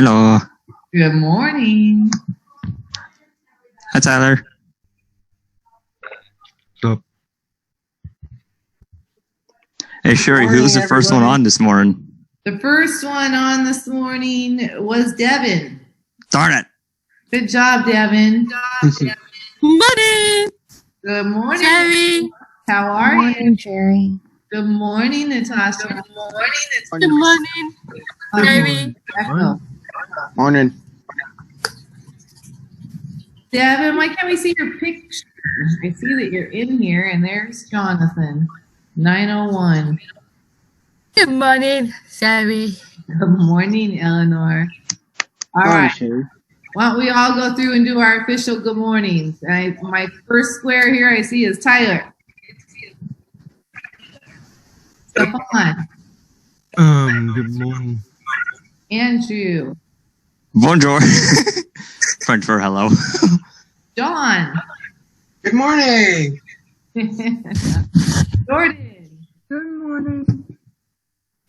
Hello. Good morning. Hi, Tyler. Sup? Hey, Sherry, who was the first one on this morning? The first one on this morning was Devin. Darn it. Good job, Devin. Morning, Good morning. Sherry. How are Good morning, Sherry. Good morning, Natasha. Good morning, Sherry. Echo. Morning. Devin, why can't we see your picture? I see that you're in here, and there's Jonathan. 901. Good morning, Sherry. Good morning, Eleanor. All right. Sherry. Why don't we all go through and do our official good mornings? My first square here I see is Tyler. Stefan. Good morning. Andrew. Bonjour. French for hello. John. Good morning. Jordan. Good morning.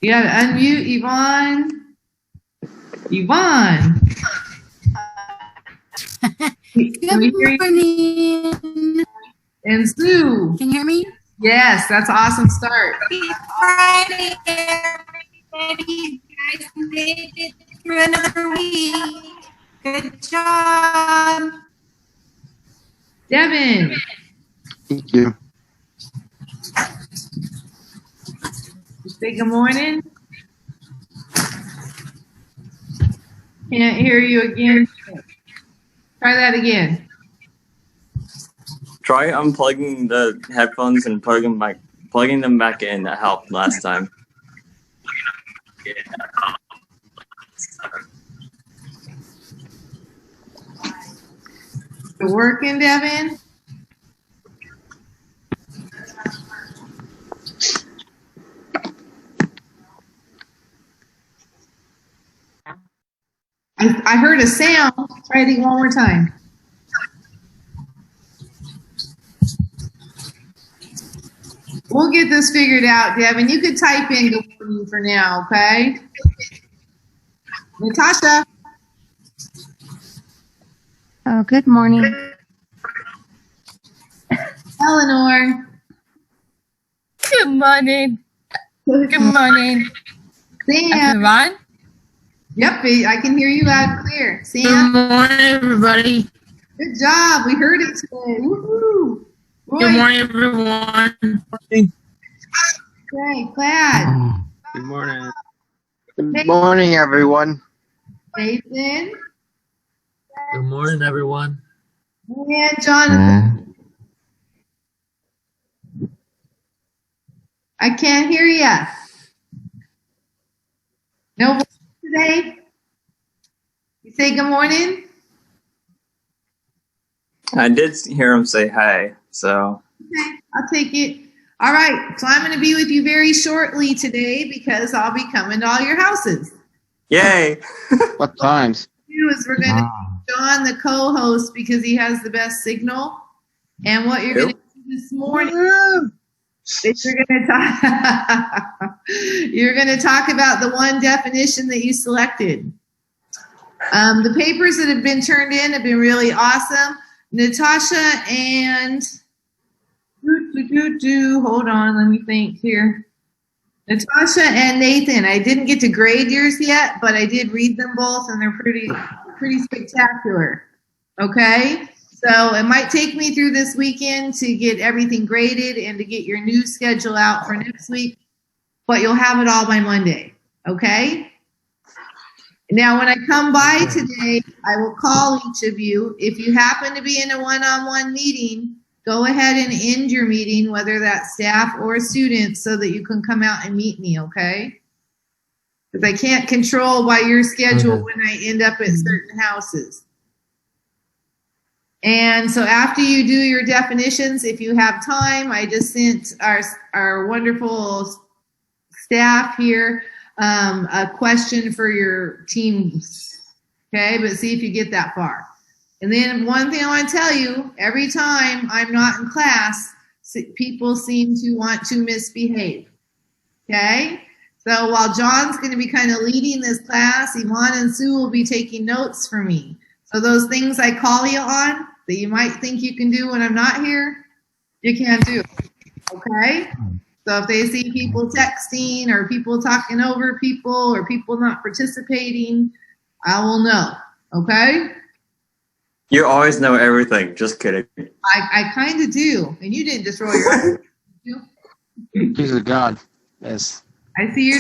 You gotta unmute Yvonne. Yvonne. Can we hear you? morning. And Sue. Can you hear me? Yes, that's an awesome start. Happy Friday, everybody. You guys made it through another week. Good job. Devin. Thank you. Say good morning. Can't hear you again. Try that again. Try unplugging the headphones and plugging them back in. That helped last time. You working, Devin? I heard a sound. Try it one more time. We'll get this figured out, Devin. You could type in good morning for now, okay? Natasha. Oh, good morning. Eleanor. Good morning. Good morning. Sam. Everyone. Yep, I can hear you loud and clear. Good Sam. morning, everybody. Good job. We heard it today. Woohoo. Roy. Good morning, everyone. Okay, Glad. Good morning. Good morning, everyone. Nathan. Good morning, everyone. And Jonathan. I can't hear you. No voice today? You say good morning? I did hear him say hi, so Okay, I'll take it. All right, so I'm going to be with you very shortly today because I'll be coming to all your houses. yay! What times? We're going to make John the co-host because he has the best signal. And what you're going to do this morning is you're going to talk about the one definition that you selected. The papers that have been turned in have been really awesome. Natasha and hold on, let me think here. Natasha and Nathan, I didn't get to grade yours yet, but I did read them both, and they're pretty spectacular. Okay, so it might take me through this weekend to get everything graded and to get your new schedule out for next week, but you'll have it all by Monday. Okay. Now, when I come by today, I will call each of you. If you happen to be in a one-on-one meeting, go ahead and end your meeting, whether that's staff or a student, so that you can come out and meet me, okay? Because I can't control by your schedule when I end up at certain houses. And so after you do your definitions, if you have time, I just sent our wonderful staff here a question for your teams, okay? But see if you get that far. And then one thing I want to tell you, every time I'm not in class, people seem to want to misbehave, okay? So while John's going to be kind of leading this class, Iman and Sue will be taking notes for me. So those things I call you on that you might think you can do when I'm not here, you can't do. Okay? So if they see people texting or people talking over people or people not participating, I will know. Okay? You always know everything. Just kidding. I kind of do. And you didn't just roll your eyes. He's a god. Yes. I see your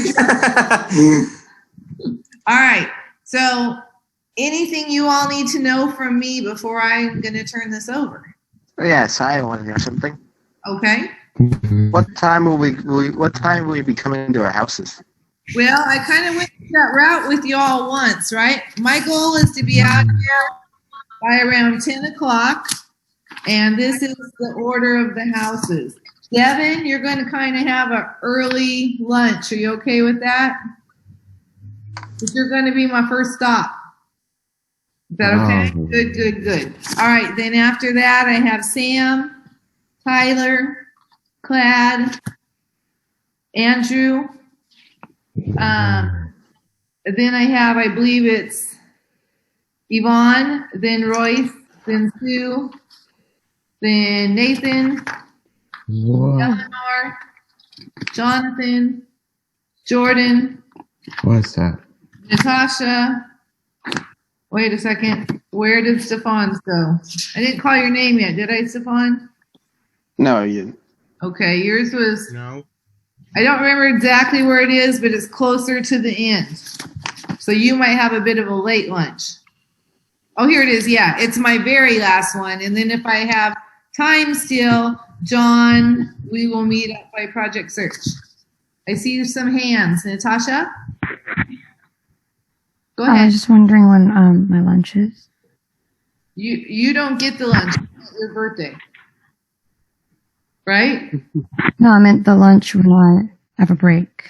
All right. So anything you all need to know from me before I'm going to turn this over? Yes, I want to know something. Okay. What time will we be coming to our houses? Well, I kind of went that route with you all once, right? My goal is to be out here by around 10 o'clock, and this is the order of the houses. Devin, you're going to kind of have an early lunch. Are you okay with that? Because you're going to be my first stop. Is that okay? Good, good, good. All right, then after that, I have Sam, Tyler, Clad, Andrew. Then I have, I believe it's Yvonne, then Royce, then Sue, then Nathan, Eleanor, Jonathan, Jordan. What's that? Natasha. Wait a second. Where did Stefan's go? I didn't call your name yet, did I, Stefan? No, you didn't. Okay, yours was. No. I don't remember exactly where it is, but it's closer to the end. So you might have a bit of a late lunch. Oh, here it is. Yeah, it's my very last one. And then if I have time still, John, we will meet up by Project Search. I see some hands. Natasha? Go I ahead. was just wondering when my lunch is. You don't get the lunch. It's your birthday. Right? No, I meant the lunch when I have a break.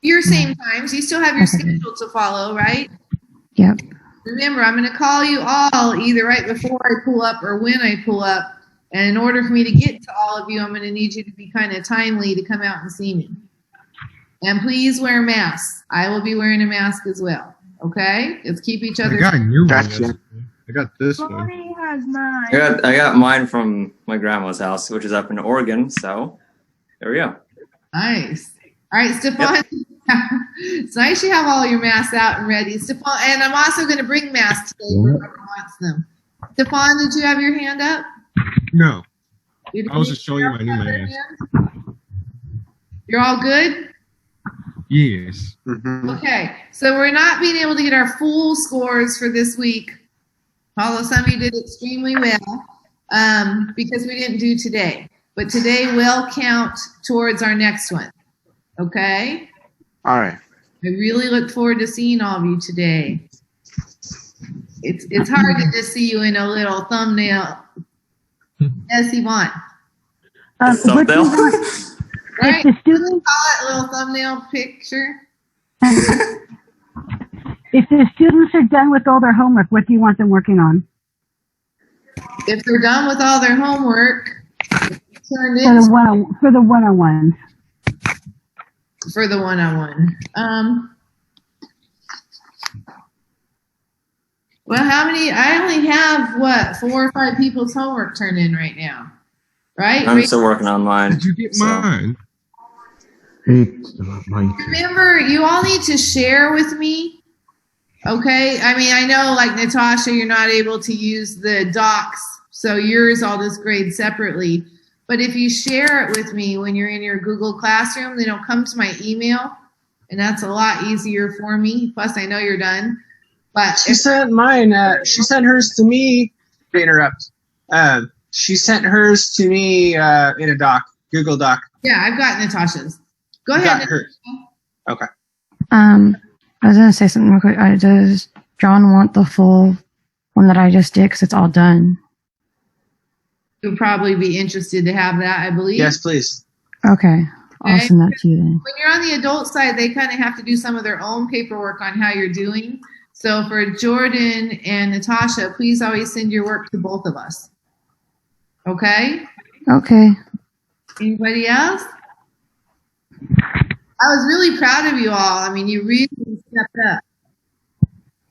Your same times. You still have your Okay. schedule to follow, right? Yep. Remember, I'm going to call you all either right before I pull up or when I pull up. And in order for me to get to all of you, I'm going to need you to be kind of timely to come out and see me. And please wear masks. I will be wearing a mask as well. Okay? Let's keep each other. I got a new one. Gotcha. yesterday. I got this one. I got mine from my grandma's house, which is up in Oregon. So there we go. Nice. All right, Stefan. It's nice you have all your masks out and ready. Stefan, and I'm also going to bring masks today if whoever wants them. Stefan, did you have your hand up? No. Did I was just showing you my new have your mask. hand? You're all good? Yes. Mm-hmm. Okay, so we're not being able to get our full scores for this week, although some of you did extremely well, because we didn't do today. But today will count towards our next one. Okay? All right. I really look forward to seeing all of you today. It's hard to just see you in a little thumbnail. Yes, Yvonne. Thumbnail. Right? If the students, Call it a little thumbnail picture. if the students are done with all their homework, what do you want them working on? If they're done with all their homework, turn For in the one-on-ones. for the one-on-one. Well, how many? I only have 4 or 5 people's homework turned in right now, right? I'm still working on mine. Did you get so- mine? Remember, you all need to share with me. Okay, I mean, I know, like Natasha, you're not able to use the docs, so yours I'll just grade separately. But if you share it with me when you're in your Google Classroom, then it'll come to my email, and that's a lot easier for me. Plus, I know you're done. But She sent mine. She sent hers to me. To interrupt. She sent hers to me in a doc, Google Doc. yeah, I've got Natasha's. Go Got ahead. hers. Okay. I was gonna say something real quick. Does John want the full one that I just did? Because it's all done. You'll probably be interested to have that, I believe. Yes, please. Okay. I'll Okay. send that to you then. When you're on the adult side, they kind of have to do some of their own paperwork on how you're doing. So for Jordan and Natasha, please always send your work to both of us. Okay? Okay. Anybody else? was really proud of you all. I mean, you really stepped up.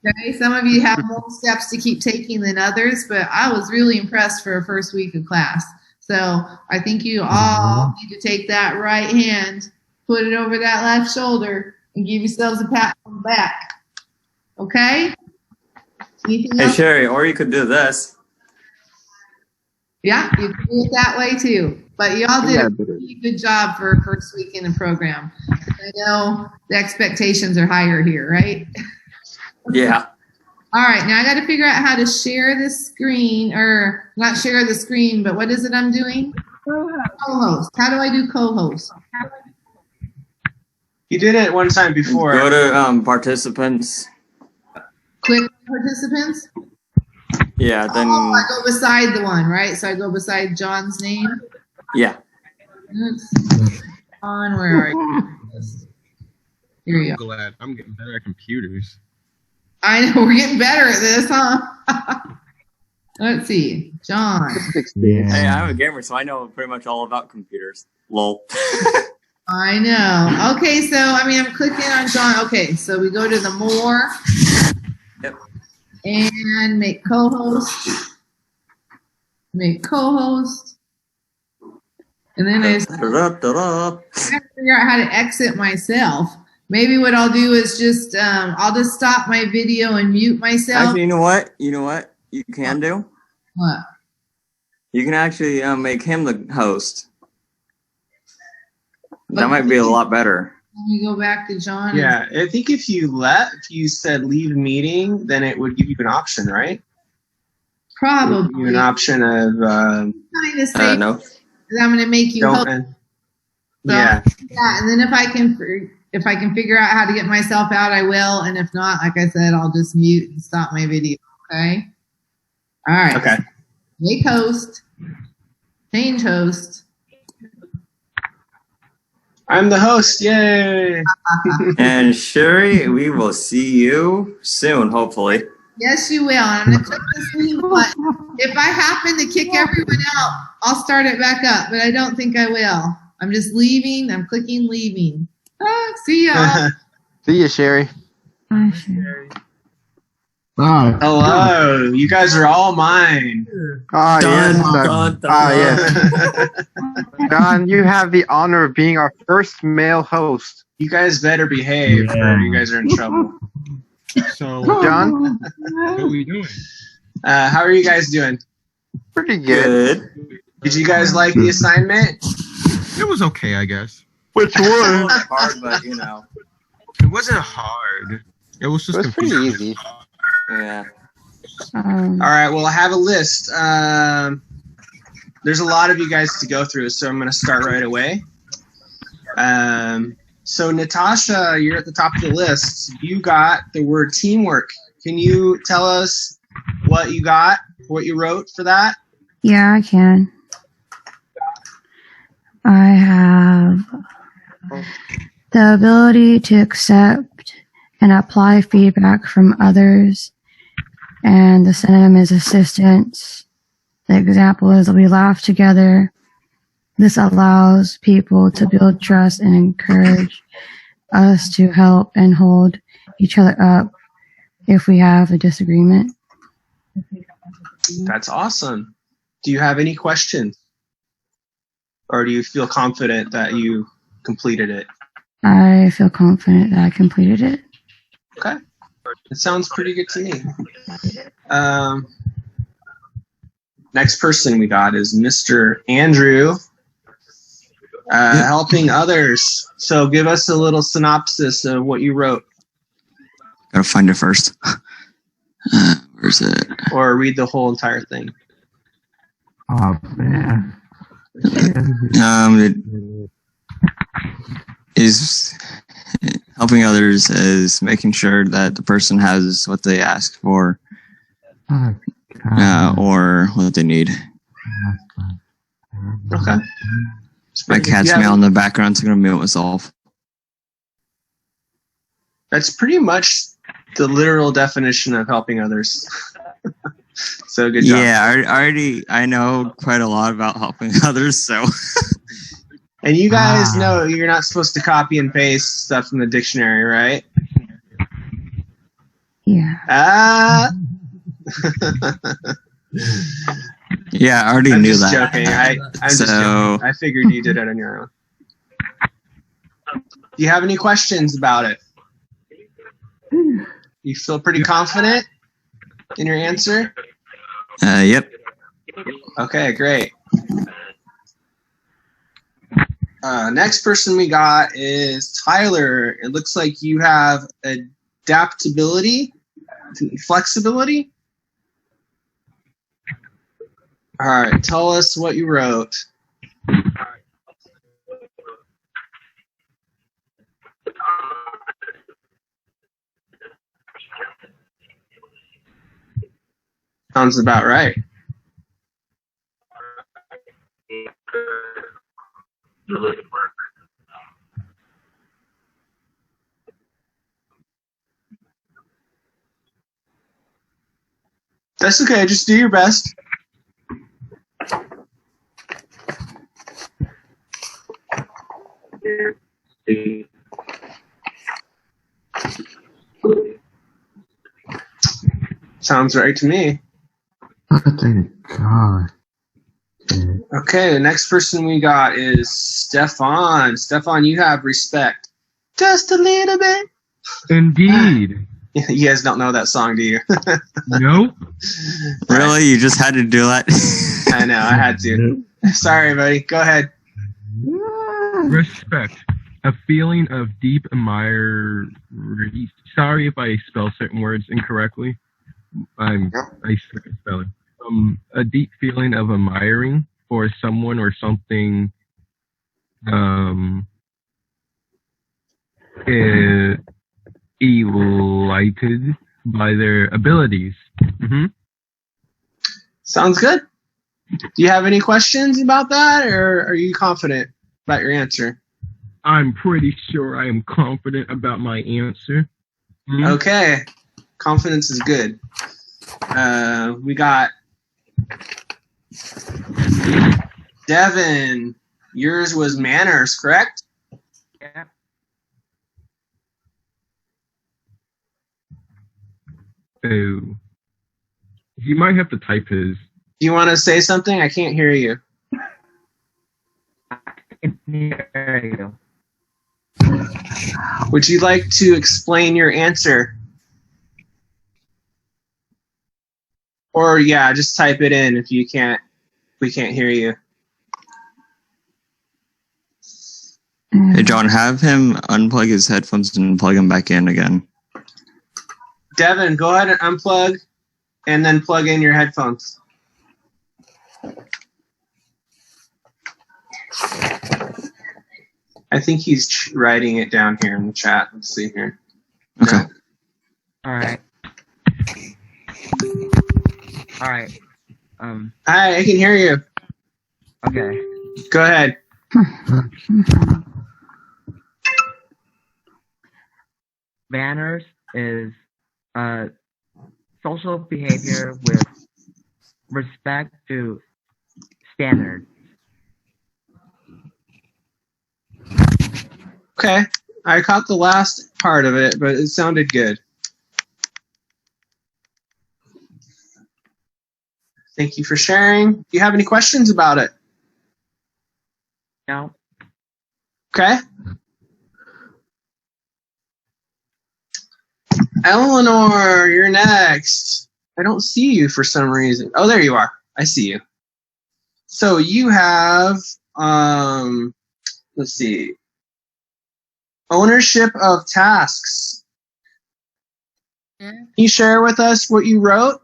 Okay, some of you have more steps to keep taking than others, but I was really impressed for a first week of class. So I think you all need to take that right hand, put it over that left shoulder, and give yourselves a pat on the back. Okay? Anything Hey else? Sherry, or you could do this. Yeah, you can do it that way too. But y'all did a pretty good job for a first week in the program. I know the expectations are higher here, right? Yeah. All right, now I got to figure out how to share the screen, or not share the screen, but what is it I'm doing? Co-host. How do I do co-host? You did it one time before. Go to participants. Click participants. Yeah, then Oh, I go beside the one, right? So I go beside John's name. yeah. Oops. John, where are you? Here you I'm go. glad. I'm getting better at computers. I know we're getting better at this, huh? Let's see, John. Hey, I'm a gamer, so I know pretty much all about computers. Lol. I know. Okay, so I'm clicking on John. Okay, so we go to the more. Yep. And make co-host. Make co-host. And then I just Da-da-da-da. figure out how to exit myself. Maybe what I'll do is just I'll just stop my video and mute myself. Actually, you know what? You know what you can do? What? You can actually make him the host. That might be a lot better. Let me go back to John. Yeah, I think if you said leave meeting, then it would give you an option, right? Probably. Give you an option of Kind of say No. that I'm going to make you don't. host. Yeah. Yeah, and then if I can figure out how to get myself out, I will. And if not, like I said, I'll just mute and stop my video. Okay. All right. Okay. Make host. Change host. I'm the host. Yay! And Sherry, we will see you soon, hopefully. Yes, you will. I'm going to click this leave button. If I happen to kick everyone out, I'll start it back up, but I don't think I will. I'm just leaving. I'm clicking leaving. See ya. See you, Sherry. I see. Oh, Hello. You guys are all mine. Ah, yes. Dun, dun, yes. John, you have the honor of being our first male host. You guys better behave, or you guys are in trouble. so John, what are we doing? How are you guys doing? pretty good. Good. Did you guys like the assignment? It was okay, I guess. Which It one? was hard, but you know. It wasn't hard. It was just It was pretty confusing. easy. Yeah. All right. Well, I have a list. There's a lot of you guys to go through, so I'm going to start right away. So Natasha, you're at the top of the list. You got the word teamwork. Can you tell us what you got, what you wrote for that? Yeah, I can. I have the ability to accept and apply feedback from others, and the synonym is assistance. The example is we laugh together. This allows people to build trust and encourage us to help and hold each other up if we have a disagreement. That's awesome. Do you have any questions? Or do you feel confident that you completed it? I feel confident that I completed it. Okay. It sounds pretty good to me. Next person we got is Mr. Andrew. Helping others. So give us a little synopsis of what you wrote, Gotta find it first. Where's it? or read the whole entire thing. Oh man. It is helping others is making sure that the person has what they ask for, or what they need. Okay. My cat's Yeah. meow in the background, so I'm gonna mute myself. That's pretty much the literal definition of helping others. So good job. Yeah, I know quite a lot about helping others, so And you guys know you're not supposed to copy and paste stuff from the dictionary, right? Yeah. Yeah, I already I'm knew just that. joking. I'm just joking. I figured you did it on your own. Do you have any questions about it? You feel pretty confident in your answer? Yep. Okay, great. Next person we got is Tyler. It looks like you have adaptability, flexibility. All right, tell us what you wrote. Sounds about right. That's okay, just do your best. Sounds right to me. Oh, thank God. Okay, the next person we got is Stefan. Stefan, you have respect. Just a little bit. Indeed. You guys don't know that song, do you? Nope. Really? You just had to do that? I know, I had to. Sorry, buddy. Go ahead. Respect. A feeling of deep admiration. Sorry if I spell certain words incorrectly. I suck at spelling. A deep feeling of admiring for someone or something elated by their abilities. Mm-hmm. Sounds good. Do you have any questions about that, or are you confident about your answer? I'm pretty sure I am confident about my answer. Mm-hmm. Okay. Confidence is good. We got Devin. Yours was manners, correct? Yeah. Oh. He might have to type his. Do you want to say something? I can't hear you. I can hear you. Would you like to explain your answer? Or yeah, just type it in if you can't. We can't hear you. Hey, John, have him unplug his headphones and plug them back in again. Devin, go ahead and unplug and then plug in your headphones. I think he's writing it down here in the chat. Let's see here. Okay. All right. Hi, I can hear you. Okay. Go ahead. Manners is social behavior with respect to standards. Okay. I caught the last part of it, but it sounded good. Thank you for sharing. Do you have any questions about it? No. Okay. Eleanor, you're next. I don't see you for some reason. Oh, there you are. I see you. So you have, let's see, ownership of tasks. Yeah. Can you share with us what you wrote?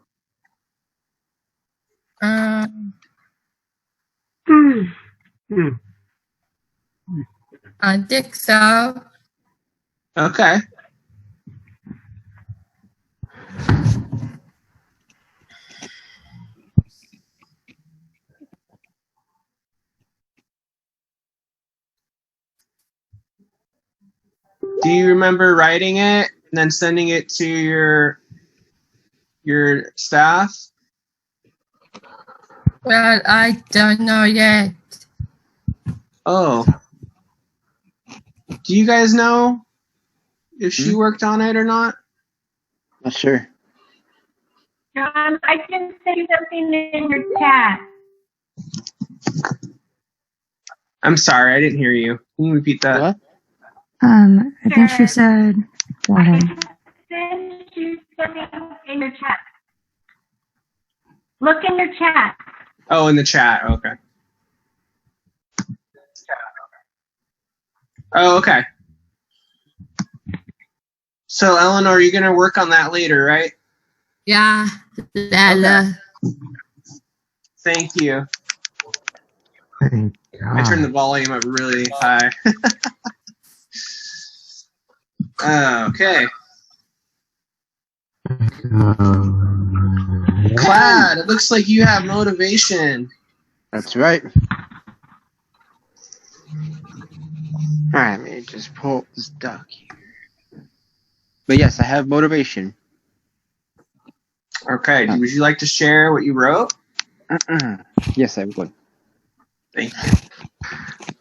I think so. Okay. Do you remember writing it and then sending it to your staff? Well, I don't know yet. Oh, Do you guys know if she worked on it or not? Not sure. John, I can send you something in your chat. I'm sorry, I didn't hear you. Can you repeat that? What? I think she said, go ahead. Send you something in your chat. Look in your chat. Oh, in the chat. Okay. Oh, okay. So, Eleanor, you're going to work on that later, right? Yeah. Lala. Thank you. Thank I turned the volume up really high. Okay. Clyde, it looks like you have motivation. That's right. Alright, let me just pull up this doc here. But yes, I have motivation. Okay, would you like to share what you wrote? Yes, I would. Thank you.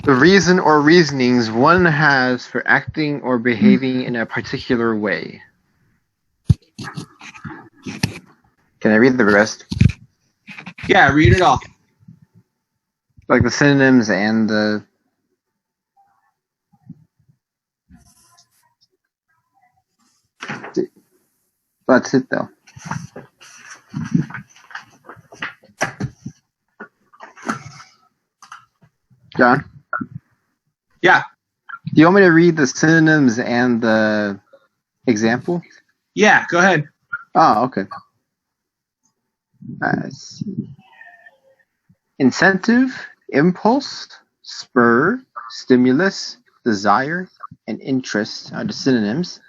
The reason or reasonings one has for acting or behaving in a particular way. Can I read the rest? Yeah, read it all. Like the synonyms and the... That's it, though. John? Yeah. Do you want me to read the synonyms and the example? Yeah, go ahead. Oh, okay. Let's see. Incentive, impulse, spur, stimulus, desire, and interest are the synonyms.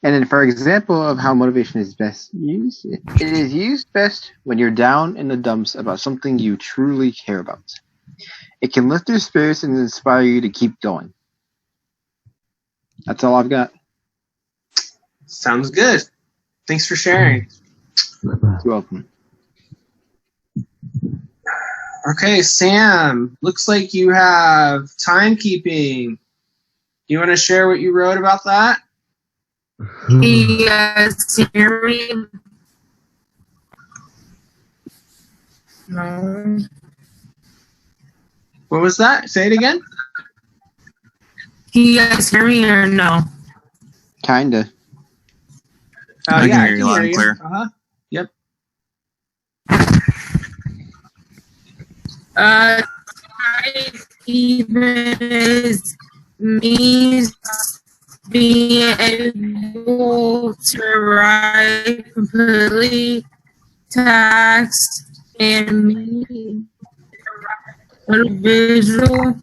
And then for example of how motivation is best used, it is used best when you're down in the dumps about something you truly care about. It can lift your spirits and inspire you to keep going. That's all I've got. Sounds good. Thanks for sharing. You're welcome. Okay, Sam, looks like you have timekeeping. Do you want to share what you wrote about that? Yes, hear me? No. What was that? Say it again. Can you guys hear me or no? Kinda. Oh, I can yeah, hear you loud and clear. Uh-huh. Yep. Even is means being able to write completely text and meet a visual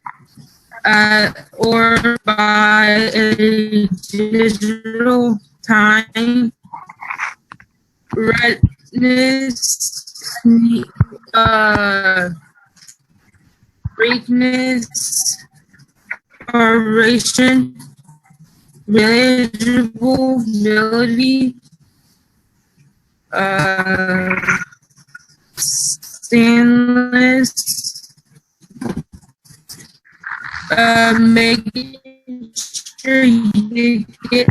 or by a digital time redness weakness operation manageability stainless making sure you get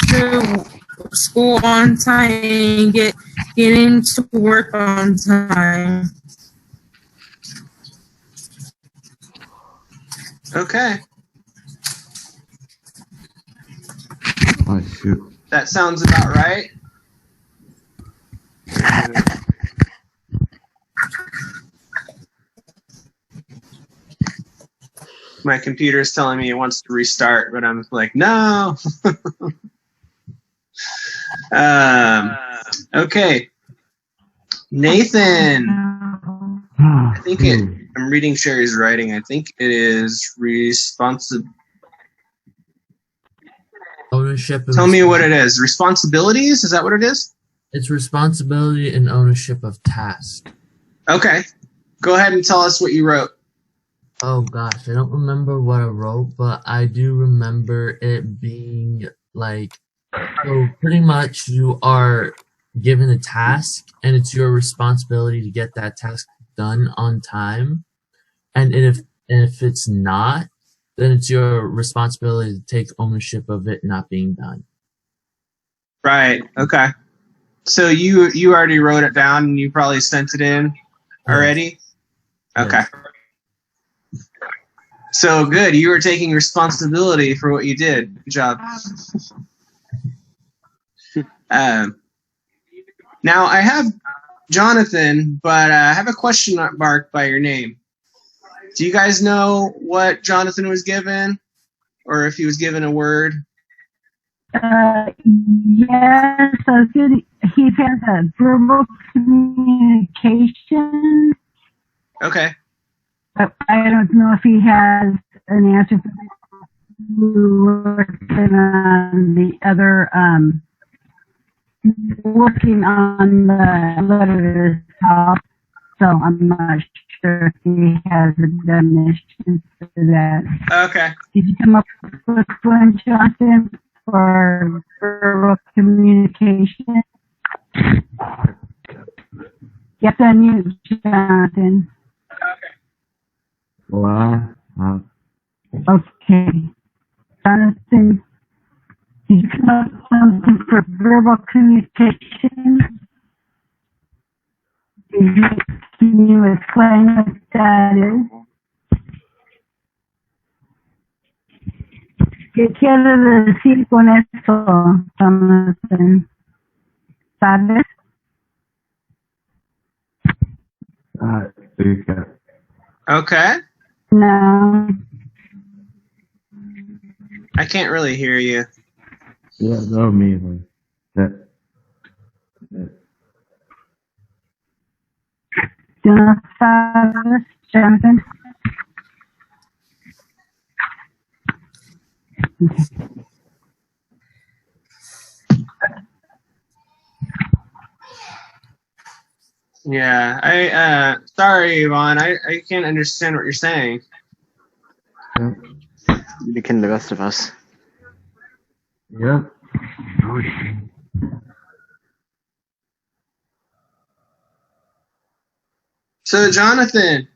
to school on time and getting to work on time. Okay. Oh, shoot. That sounds about right. My computer is telling me it wants to restart, but I'm like, no. Okay. Nathan. I think I'm reading Sherry's writing. I think it is Ownership. Tell me what it is. Responsibilities? Is that what it is? It's responsibility and ownership of tasks. Okay. Go ahead and tell us what you wrote. Oh gosh, I don't remember what I wrote, but I do remember it being like, so pretty much you are given a task and it's your responsibility to get that task done on time. And if it's not, then it's your responsibility to take ownership of it not being done. Right. Okay. So you already wrote it down and you probably sent it in already? Okay. So good. You were taking responsibility for what you did. Good job. Now I have Jonathan, but I have a question mark by your name. Do you guys know what Jonathan was given, or if he was given a word? Yes, so he has a verbal communication. Okay. I don't know if he has an answer for that. Working on the other, working on the letter top, so I'm not sure if he has a definition for that. Okay. Did you come up with one, Jonathan, for verbal communication? You have to unmute, Jonathan. Well, Okay. Jonathan, did you come up with something for verbal communication? Can you explain what that is? ¿Qué quiere decir con eso, Jonathan? ¿Sabes? Okay. No. I can't really hear you. yeah, no, me. Like, that. Jonathan? Yeah, sorry, Yvonne, I can't understand what you're saying. You can the rest of us. Yep. So, Jonathan,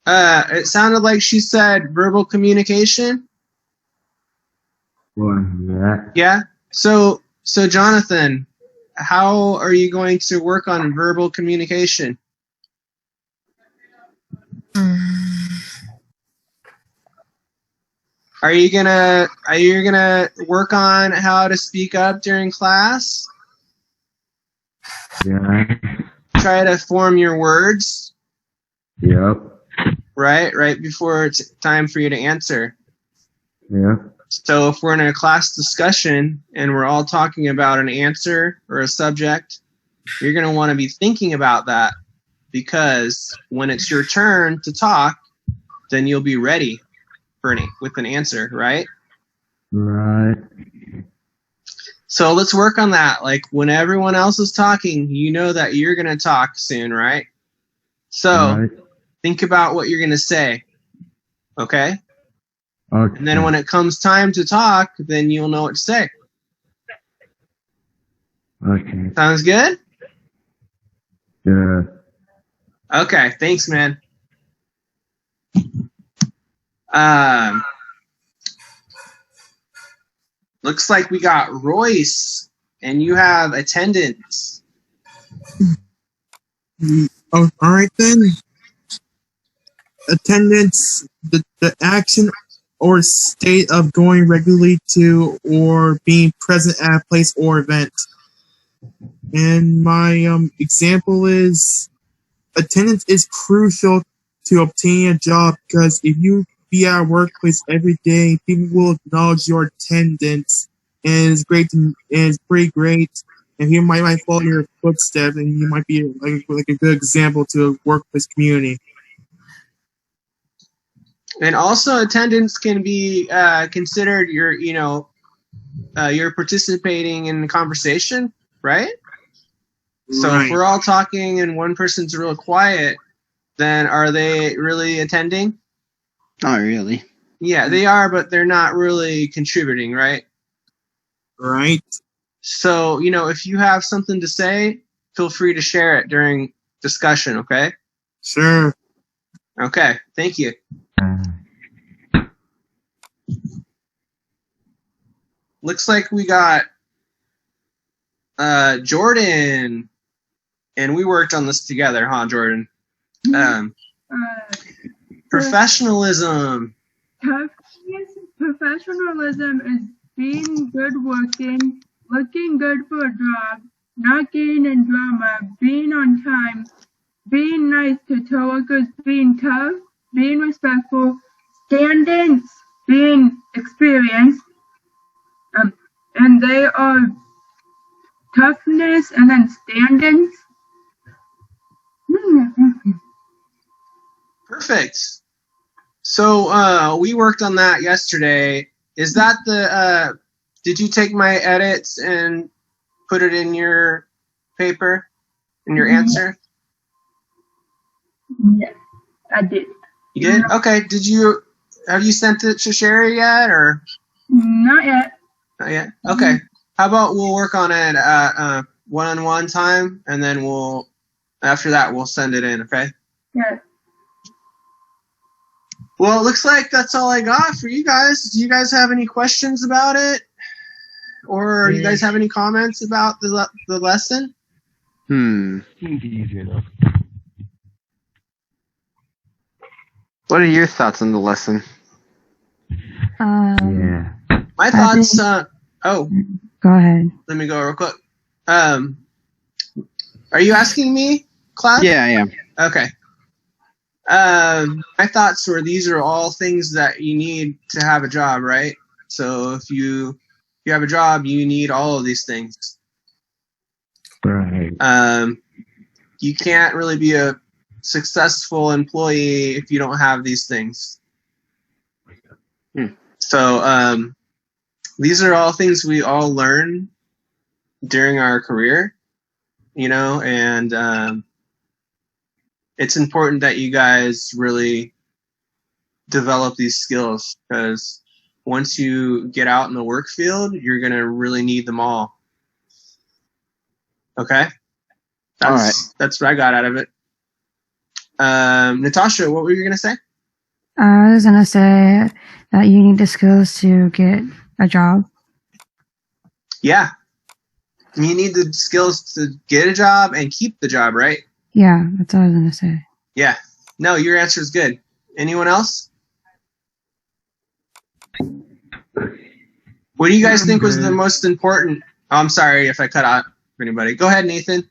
it sounded like she said verbal communication. Yeah. So Jonathan, how are you going to work on verbal communication? Are you gonna work on how to speak up during class? Yeah. Try to form your words. Yep. Right before it's time for you to answer. Yeah. So if we're in a class discussion and we're all talking about an answer or a subject, you're going to want to be thinking about that, because when it's your turn to talk, then you'll be ready for with an answer, right? Right. So let's work on that. Like when everyone else is talking, you know that you're going to talk soon, right? So think about what you're going to say. Okay? Okay. And then when it comes time to talk, then you'll know what to say. Okay. Sounds good? Yeah. Okay, thanks, man. Looks like we got Royce, and you have attendance. Oh, all right then. Attendance, the action or state of going regularly to or being present at a place or event. And my example is attendance is crucial to obtain a job, because if you be at a workplace every day, people will acknowledge your attendance, and it's pretty great. And you might follow your footsteps, and you might be like a good example to a workplace community. And also, attendance can be considered you're participating in the conversation, right? So if we're all talking and one person's real quiet, then are they really attending? Not really. Yeah, they are, but they're not really contributing, right? Right. So, if you have something to say, feel free to share it during discussion, okay? Sure. Okay, thank you. looks like we got Jordan, and we worked on this together, huh, Jordan? Professionalism. Professionalism is being good working, looking good for a job, not getting in drama, being on time, being nice to coworkers, being tough, being respectful, standings, being experienced, and they are toughness and then standings. Perfect. So we worked on that yesterday. Is that the did you take my edits and put it in your paper, in your answer? Yes, I did. You did? Okay. Have you sent it to Sherry yet, or? Not yet. Not yet? Okay. How about we'll work on it at one-on-one time, and then after that we'll send it in, okay? Yeah. Well, it looks like that's all I got for you guys. Do you guys have any questions about it? Or you guys have any comments about the lesson? Seems easy enough. What are your thoughts on the lesson? Yeah. My thoughts, Go ahead. let me go real quick. Are you asking me, class? Yeah, I am. Okay. My thoughts were these are all things that you need to have a job, right? So if you have a job, you need all of these things. Right. You can't really be a successful employee if you don't have these things. So these are all things we all learn during our career, and it's important that you guys really develop these skills, because once you get out in the work field, you're going to really need them all. Okay? All right. That's what I got out of it. Natasha, what were you going to say? I was going to say that you need the skills to get a job. Yeah. You need the skills to get a job and keep the job, right? Yeah, that's what I was going to say. Yeah. No, your answer is good. Anyone else? What do you guys think was the most important? Oh, I'm sorry if I cut out for anybody. Go ahead, Nathan.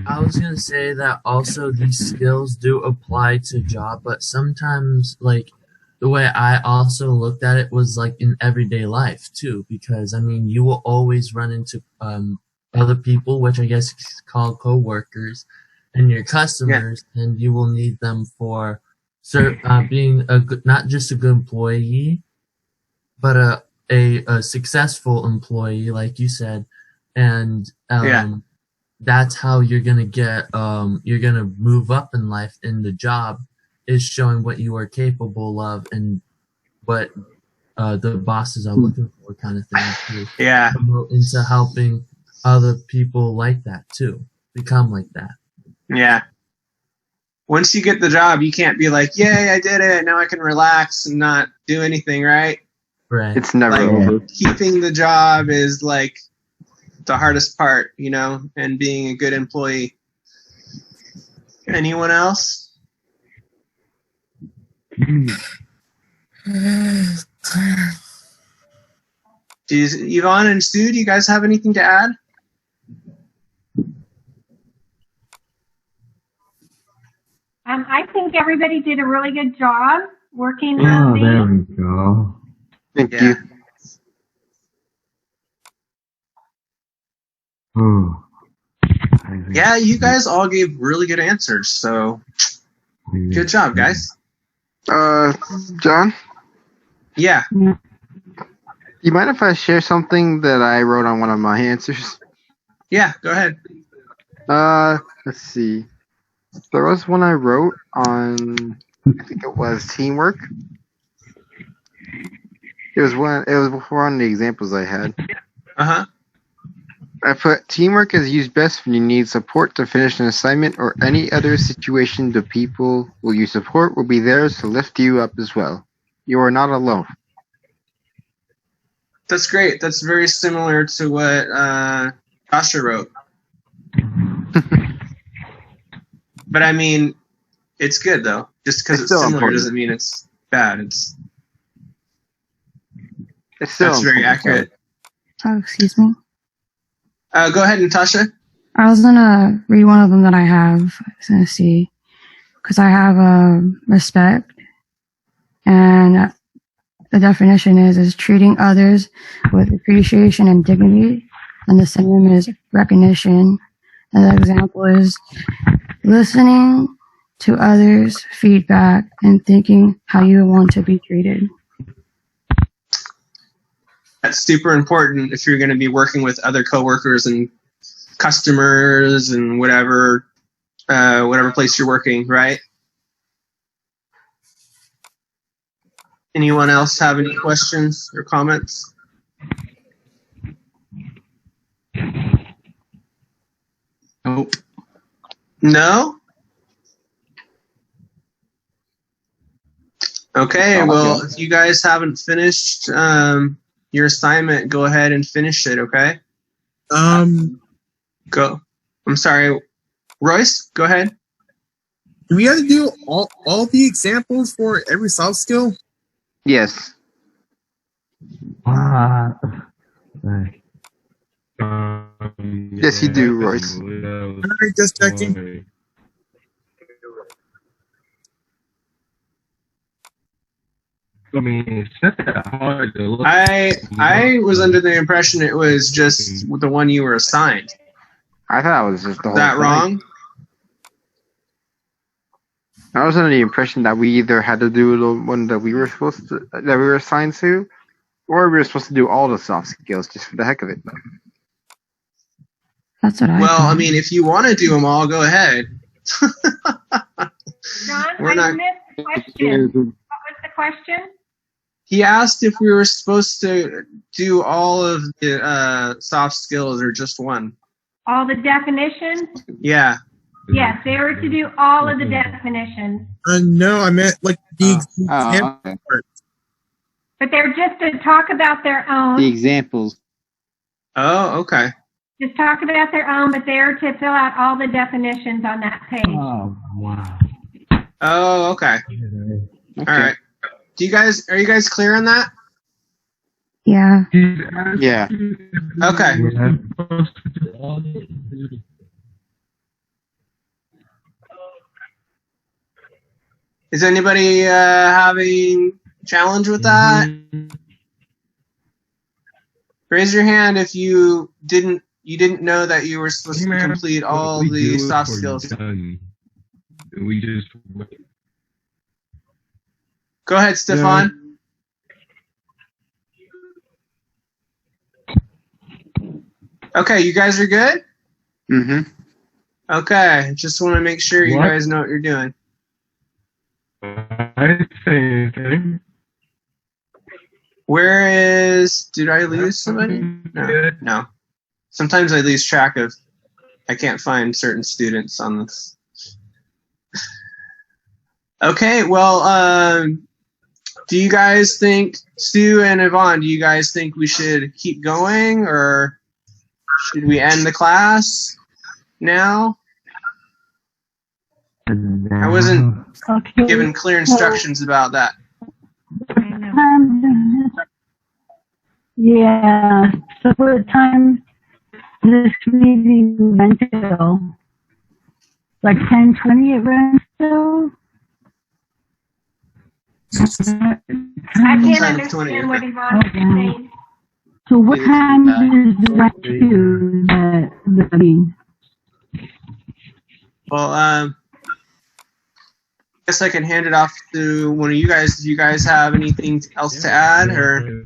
I was gonna say that also these skills do apply to job, but sometimes like the way I also looked at it was like in everyday life too, because I mean you will always run into other people, which I guess is called co-workers, and your customers, and you will need them for being a good, not just a good employee, but a successful employee, like you said, and that's how you're gonna get you're gonna move up in life. In the job is showing what you are capable of and what the bosses are looking for, kind of thing too. Yeah. Promote into helping other people like that too, become like that. Yeah. Once you get the job, you can't be like, yay, I did it, now I can relax and not do anything, right? Right. It's never over. Keeping the job is like the hardest part, and being a good employee. Anyone else? Yvonne and Stu, do you guys have anything to add? I think everybody did a really good job working Oh, with there these. we go. Thank you. Oh. Yeah, you guys all gave really good answers, so good job, guys. John? Yeah. You mind if I share something that I wrote on one of my answers? Yeah, go ahead. Let's see. There was one I wrote on, I think it was teamwork. It was one of the examples I had. Uh-huh. I put teamwork is used best when you need support to finish an assignment or any other situation. The people will you support will be there to lift you up as well. You are not alone. That's great. That's very similar to what Tasha wrote. But I mean, it's good though. Just because it's still similar important. doesn't mean it's bad. It's still That's very important. accurate. Oh, excuse me. Go ahead, Natasha. I was gonna read one of them that I have. I was gonna see, because I have respect, and the definition is treating others with appreciation and dignity, and the synonym is recognition. And the example is listening to others' feedback and thinking how you want to be treated. That's super important if you're going to be working with other coworkers and customers and whatever place you're working, right? Anyone else have any questions or comments? Nope. No? Okay, well, if you guys haven't finished your assignment, go ahead and finish it, okay? Go. I'm sorry. Royce, go ahead. Do we have to do all the examples for every soft skill? Yes. Yes, you do, Royce. Alright, just checking. I mean, it's not that hard to look. I was under the impression it was just the one you were assigned. I thought it was just the whole Is that thing. wrong? I was under the impression that we either had to do the one that we were assigned to, or we were supposed to do all the soft skills just for the heck of it. That's what I Well, thought. I mean, if you want to do them all, go ahead. John, We're I not- missed the question. What was the question? He asked if we were supposed to do all of the soft skills or just one. All the definitions? Yeah. Yes, they were to do all of the definitions, No, I meant like the Oh, example okay. part. but they're just to talk about their The own. examples. Oh, okay. Just talk about their own, but they're to fill out all the definitions on that page. Oh, wow. Oh, okay. All right. Are you guys clear on that? Yeah. Yeah. Okay. Is anybody having challenge with that? Raise your hand if you didn't know that you were supposed to complete all We the do it soft for skills. done. We just Go ahead, Stefan. Okay, you guys are good? Mm-hmm. Okay, just want to make sure you What? guys know what you're doing. I didn't say anything. Where is? Did I lose somebody? No. No. Sometimes I lose track of. I can't find certain students on this. Okay, well, do you guys think, Sue and Yvonne, do you guys think we should keep going or should we end the class now? I wasn't Okay. given clear instructions about that. Yeah. So what time this meeting run till? Like 10:20 it runs till? I can't understand what Yvonne is saying. So what time is the run to the meeting? Well, I guess I can hand it off to one of you guys. Do you guys have anything else to add, or?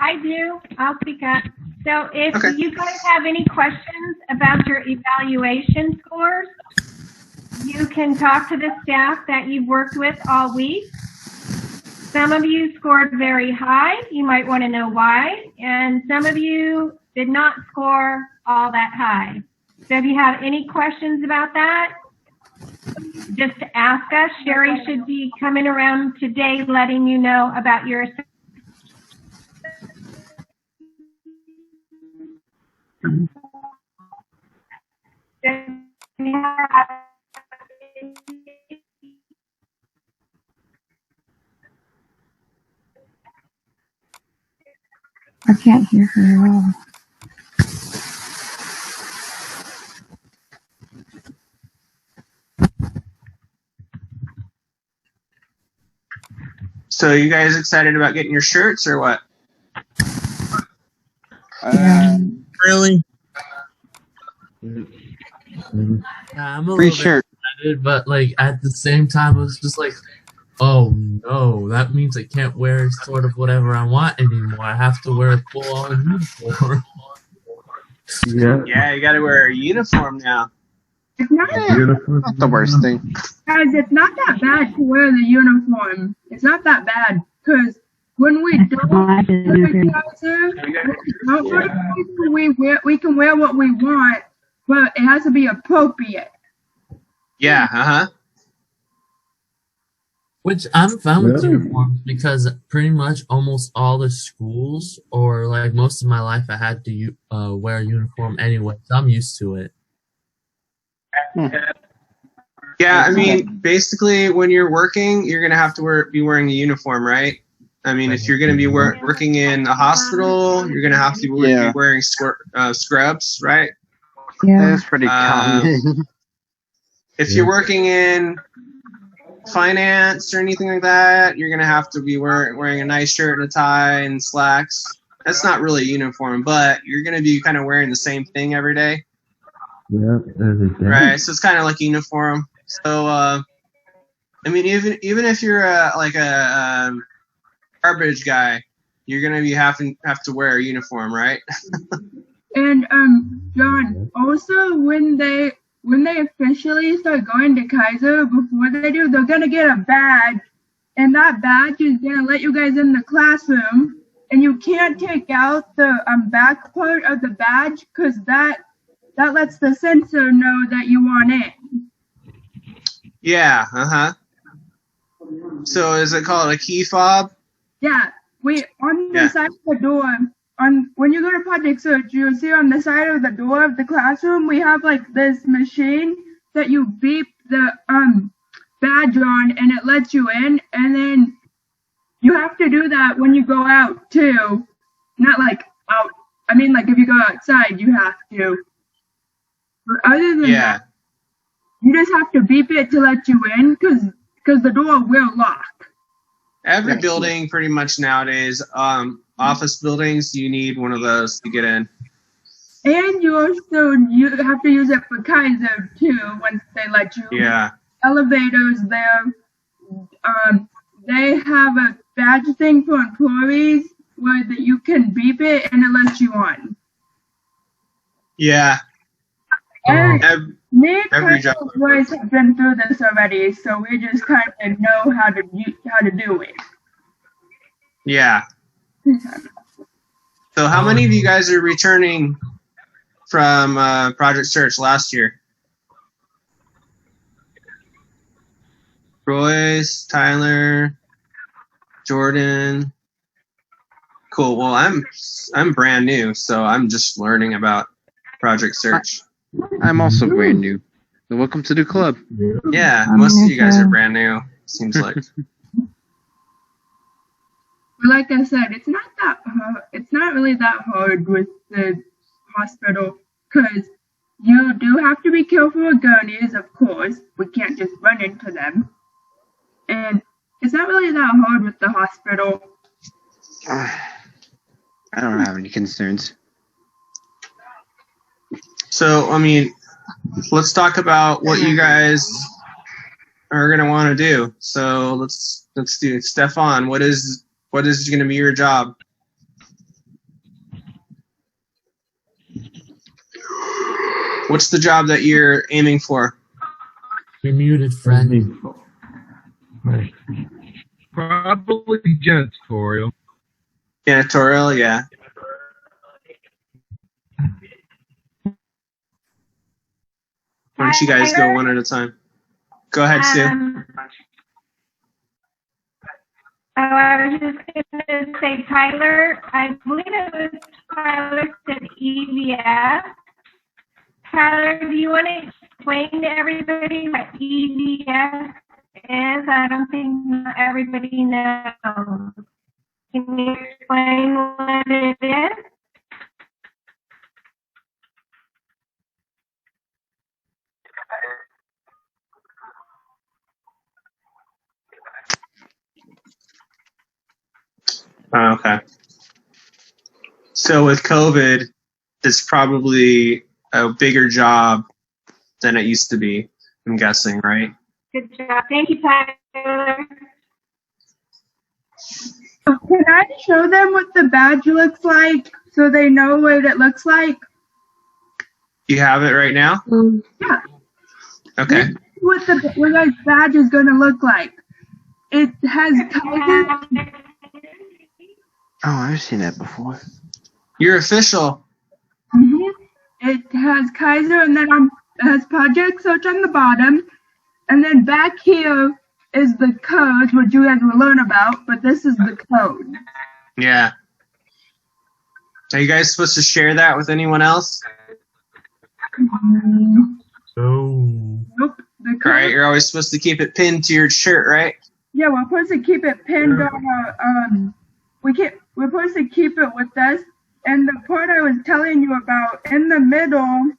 I do. I'll speak up. So if you guys have any questions about your evaluation scores, you can talk to the staff that you've worked with all week. Some of you scored very high. You might want to know why. And some of you did not score all that high. So if you have any questions about that, just ask us. Sherry should be coming around today letting you know about your I can't hear her at all. So you guys excited about getting your shirts or what? Really? Yeah, I'm a Free little shirt. bit excited, but like at the same time, I was just like, oh no, that means I can't wear sort of whatever I want anymore. I have to wear a full-on uniform. Yeah. Yeah, you got to wear a uniform now. It's not, Not the worst thing. Guys, it's not that bad to wear the uniform. It's not that bad because when we don't go to Kaiser, we can wear what we want, but it has to be appropriate. Yeah, uh-huh. Which I'm fine with Really? uniforms because pretty much almost all the schools or like most of my life I had to wear a uniform anyway. So I'm used to it. Yeah, I mean, basically, when you're working, you're gonna have to be wearing a uniform, right? I mean, if you're gonna be working in a hospital, you're gonna have to be wearing scrubs, right? Yeah. That's pretty common. If you're working in finance or anything like that, you're gonna have to be wearing a nice shirt and a tie and slacks. That's not really a uniform, but you're gonna be kind of wearing the same thing every day. Yeah. Right, so it's kind of like uniform. So, I mean, even if you're like a garbage guy, you're gonna be have to wear a uniform, right? And John, also when they officially start going to Kaiser, before they do, they're gonna get a badge, and that badge is gonna let you guys in the classroom, and you can't take out the back part of the badge because that lets the censor know that you want in. Yeah, uh-huh. So is it called a key fob? Yeah, on the side of the door, when you go to Project Search, you'll see on the side of the door of the classroom, we have like this machine that you beep the badge on and it lets you in, and then you have to do that when you go out too. Not like out, I mean like if you go outside, you have to. But other than that, you just have to beep it to let you in because the door will lock. Every building pretty much nowadays, office buildings, you need one of those to get in. And you have to use it for Kaiser too once they let you. Yeah. Elevators there, they have a badge thing for employees where that you can beep it and it lets you on. Yeah. Me and every Kaiser job. boys have been through this already, so we just kind of know how to do it. Yeah. So how many of you guys are returning from Project Search last year? Royce, Tyler, Jordan. Cool. Well, I'm brand new, so I'm just learning about Project Search. I'm also brand new. So welcome to the club. Yeah, most of you guys are brand new, seems like. Like I said, it's not that hard. It's not really that hard with the hospital because you do have to be careful with gurneys, of course. We can't just run into them. And it's not really that hard with the hospital. I don't have any concerns. So, I mean, let's talk about what you guys are going to want to do. So let's do it. Stefan, what is going to be your job? What's the job that you're aiming for? You're muted, friend. Probably janitorial. Janitorial, yeah. Why don't you guys go one at a time? Go ahead, Sue. I was just going to say, Tyler, I believe it was Tyler said EVS. Tyler, do you want to explain to everybody what EVS is? I don't think everybody knows. Can you explain what it is? Okay. So with COVID, it's probably a bigger job than it used to be, I'm guessing, right? Good job. Thank you, Tyler. Can I show them what the badge looks like so they know what it looks like? You have it right now? Yeah. Okay. This is what the badge is going to look like. It has Kaiser. Oh, I've seen that before. You're official. It has Kaiser, and then it has Project Search on the bottom, and then back here is the code, which you guys will learn about, but this is the code. Yeah. Are you guys supposed to share that with anyone else? Oh. Nope. The All code, right, you're always supposed to keep it pinned to your shirt, right? yeah, we're supposed to keep it pinned on we're supposed to keep it with us. And the part I was telling you about, in the middle,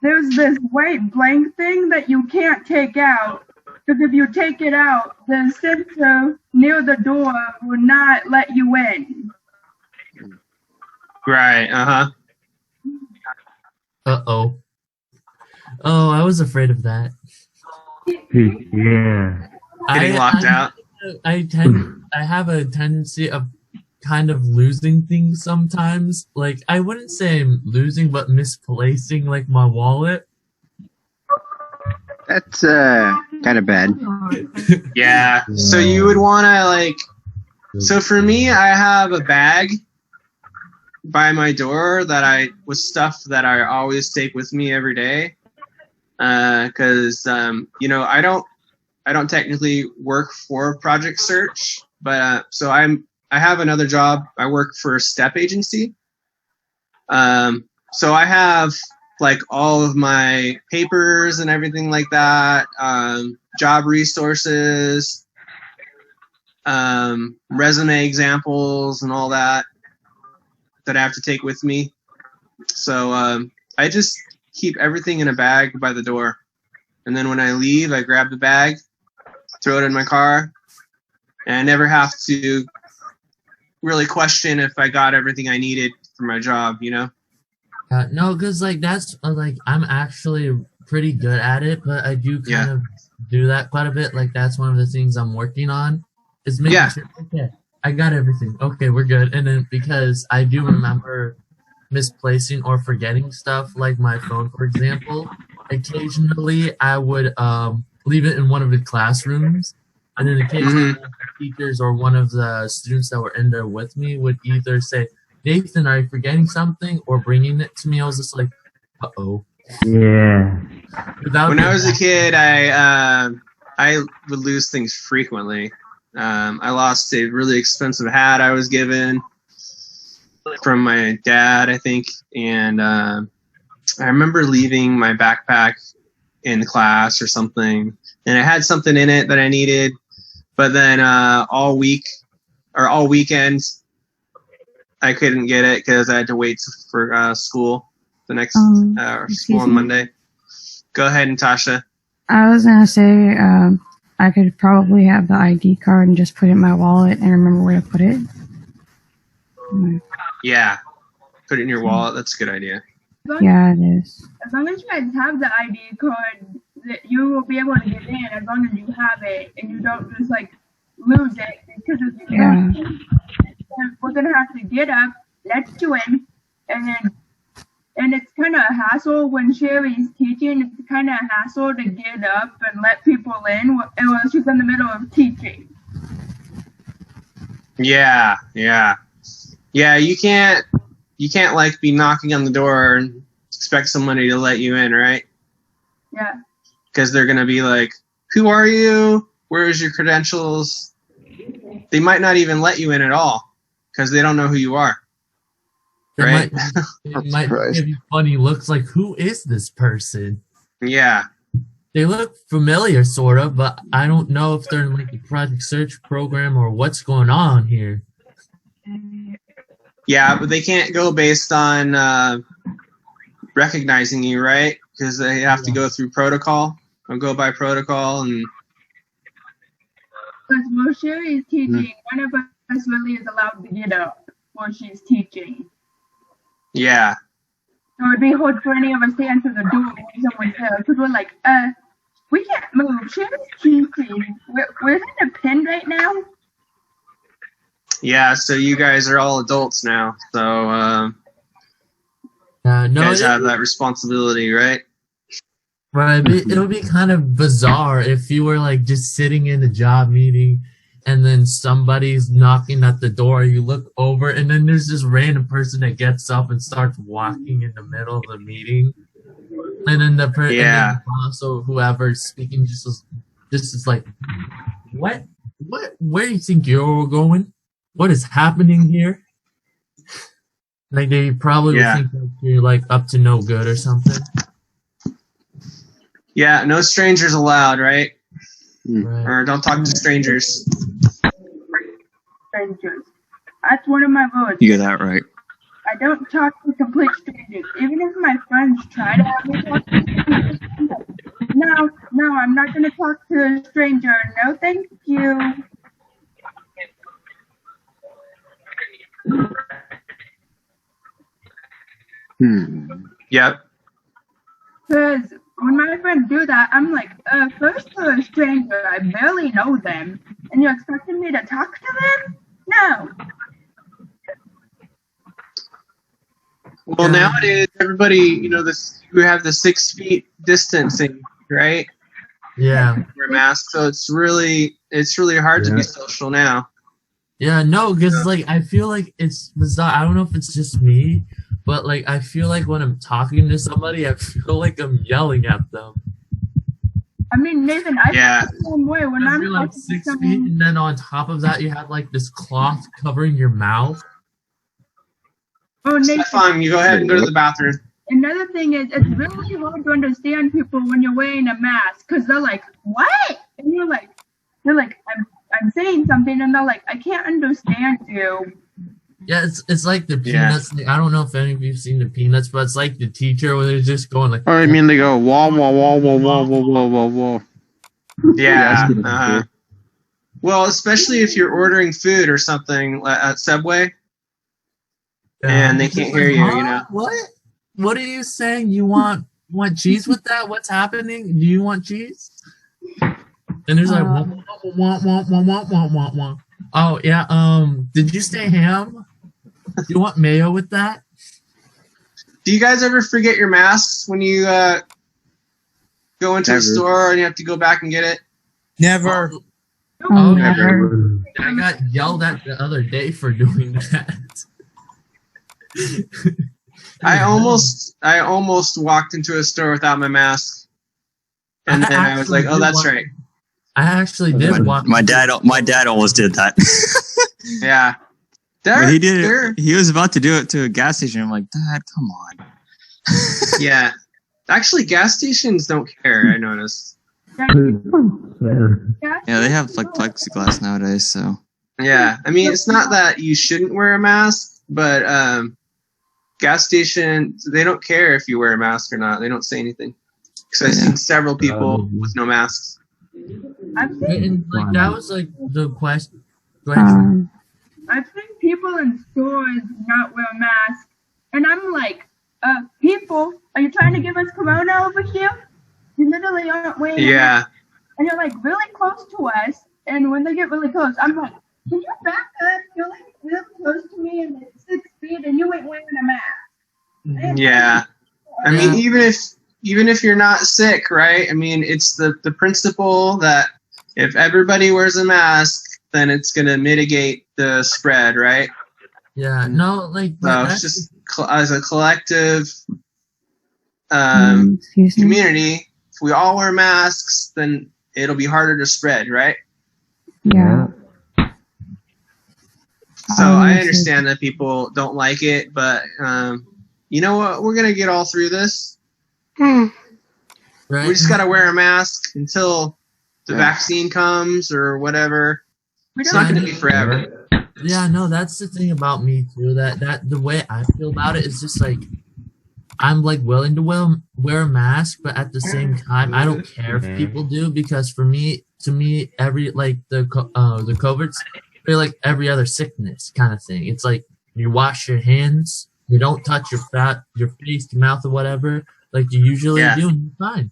there's this white blank thing that you can't take out. Because if you take it out, the sensor near the door will not let you in. Right, uh-huh. Uh-oh. Oh, I was afraid of that. Yeah. Getting locked out. I have a tendency of kind of losing things sometimes. Like, I wouldn't say I'm losing, but misplacing, like, my wallet. That's kind of bad. Yeah. So you would want to, like, so for me, I have a bag by my door with stuff that I always take with me every day. Cause, you know, I don't technically work for Project Search, but, so I have another job. I work for a STEP agency. So I have like all of my papers and everything like that, job resources, resume examples and all that I have to take with me. So I just keep everything in a bag by the door. And then when I leave, I grab the bag, throw it in my car, and I never have to really question if I got everything I needed for my job, you know? No, because, like, that's, like, I'm actually pretty good at it, but I do kind of do that quite a bit. Like, that's one of the things I'm working on, is making sure, okay, I got everything. Okay, we're good. And then, because I do remember misplacing or forgetting stuff, like my phone, for example, occasionally I would leave it in one of the classrooms, and then occasionally the teachers or one of the students that were in there with me would either say, Nathan, are you forgetting something, or bringing it to me? I was just like, uh-oh. Yeah. When I was a kid, I would lose things frequently. I lost a really expensive hat I was given from my dad, I think, and I remember leaving my backpack in class or something, and it had something in it that I needed, but then all weekend I couldn't get it because I had to wait for school the next school on Monday. Go ahead, Natasha. I was gonna say I could probably have the ID card and just put it in my wallet and remember where to put it. Yeah, put it in your wallet. That's a good idea. Yeah, it is. As long as you guys have the ID card, that you will be able to get in as long as you have it and you don't just like lose it, because if you don't, we're gonna have to get up, let you in, and it's kind of a hassle when Sherry's teaching. It's kind of a hassle to get up and let people in while she's in the middle of teaching. Yeah. You can't like be knocking on the door and expect somebody to let you in, right? Yeah. Because they're gonna be like, who are you? Where is your credentials? They might not even let you in at all because they don't know who you are. Right? It might give you funny looks like, who is this person? Yeah. They look familiar, sort of, but I don't know if they're in like the Project Search program or what's going on here. Yeah, but they can't go based on recognizing you, right? Because they have to go through protocol or go by protocol. And Because while Sherry is teaching, one of us really is allowed to get up while she's teaching. yeah, So it'd be hard for any of us to answer the door when someone tells. Because we're like, we can't move. Sherry's teaching. We're in a pen right now. yeah. So you guys are all adults now, so No, you guys have that responsibility, right? Right, it would be kind of bizarre if you were like just sitting in a job meeting and then somebody's knocking at the door, you look over and then there's this random person that gets up and starts walking in the middle of the meeting. And then the person, Yeah. so whoever's speaking just is like, what, where do you think you're going? What is happening here? Like they probably Yeah. would think that you're like up to no good or something. Yeah, no strangers allowed, right? Right. Or don't talk to strangers. Strangers. That's one of my rules. You got that right. I don't talk to complete strangers. Even if my friends try to have me talk to strangers. No, I'm not going to talk to a stranger. No, thank you. Yep. Because when my friends do that, I'm like, first they're a stranger. I barely know them. And you're expecting me to talk to them? No. Well, nowadays everybody, we have the 6 feet distancing, right? Yeah. Wear masks, so it's really hard to be social now. Yeah, no, because like I feel like it's bizarre. I don't know if it's just me, but like I feel like when I'm talking to somebody, I feel like I'm yelling at them. I mean, Nathan, I feel the same way when I'm You're like talking to 6 feet, someone. and then on top of that, you have like this cloth covering your mouth. Oh, Nathan. Stefan, you go ahead and go to the bathroom. Another thing is, it's really hard to understand people when you're wearing a mask, because they're like, what? And you're like, I'm saying something, and they're like, I can't understand you. Yeah, it's like the Peanuts thing. I don't know if any of you've seen the Peanuts, but it's like the teacher where they're just going like. Or I mean, they go wah wah wah wah wah wah wah wah wah. Yeah. Well, especially if you're ordering food or something at Subway, and they can't hear you. What? What are you saying? You want cheese with that? What's happening? Do you want cheese? And there's like want. Oh yeah. Did you say ham? Do you want mayo with that? Do you guys ever forget your masks when you go into a store and you have to go back and get it? Never. Oh, never. I got yelled at the other day for doing that. I almost walked into a store without my mask, and then I was like, "Oh, that's right." I actually did walk. My dad almost did that. Yeah, But he did it. He was about to do it to a gas station. I'm like, Dad, come on. Yeah, actually, gas stations don't care. I noticed. Yeah, they have like plexiglass nowadays. So Yeah, I mean, it's not that you shouldn't wear a mask, but gas stations, they don't care if you wear a mask or not. They don't say anything. Because I've seen several people with no masks. And like that was like the question. Go ahead. I've seen people in stores not wear masks, and I'm like, people, are you trying to give us corona over here? You literally aren't wearing a mask. And you're like really close to us, and when they get really close, I'm like, can you back up? You're like really close to me and it's 6 feet, and you ain't wearing a mask. Yeah. I mean, even if you're not sick, right? I mean, it's the principle that if everybody wears a mask, then it's going to mitigate the spread, right? Yeah, no, like So it's just as a collective community, if we all wear masks, then it'll be harder to spread, right? Yeah. So I understand that people don't like it, but you know what? We're gonna get all through this. Right. We just gotta wear a mask until the vaccine comes or whatever. It's not gonna be forever. Yeah, no, that's the thing about me too. That the way I feel about it is just like I'm like willing to wear a mask, but at the same time, I don't care if people do, because to me, every like the COVID's they're like every other sickness kind of thing. It's like you wash your hands, you don't touch your face, your mouth, or whatever, like you usually do, and you're fine.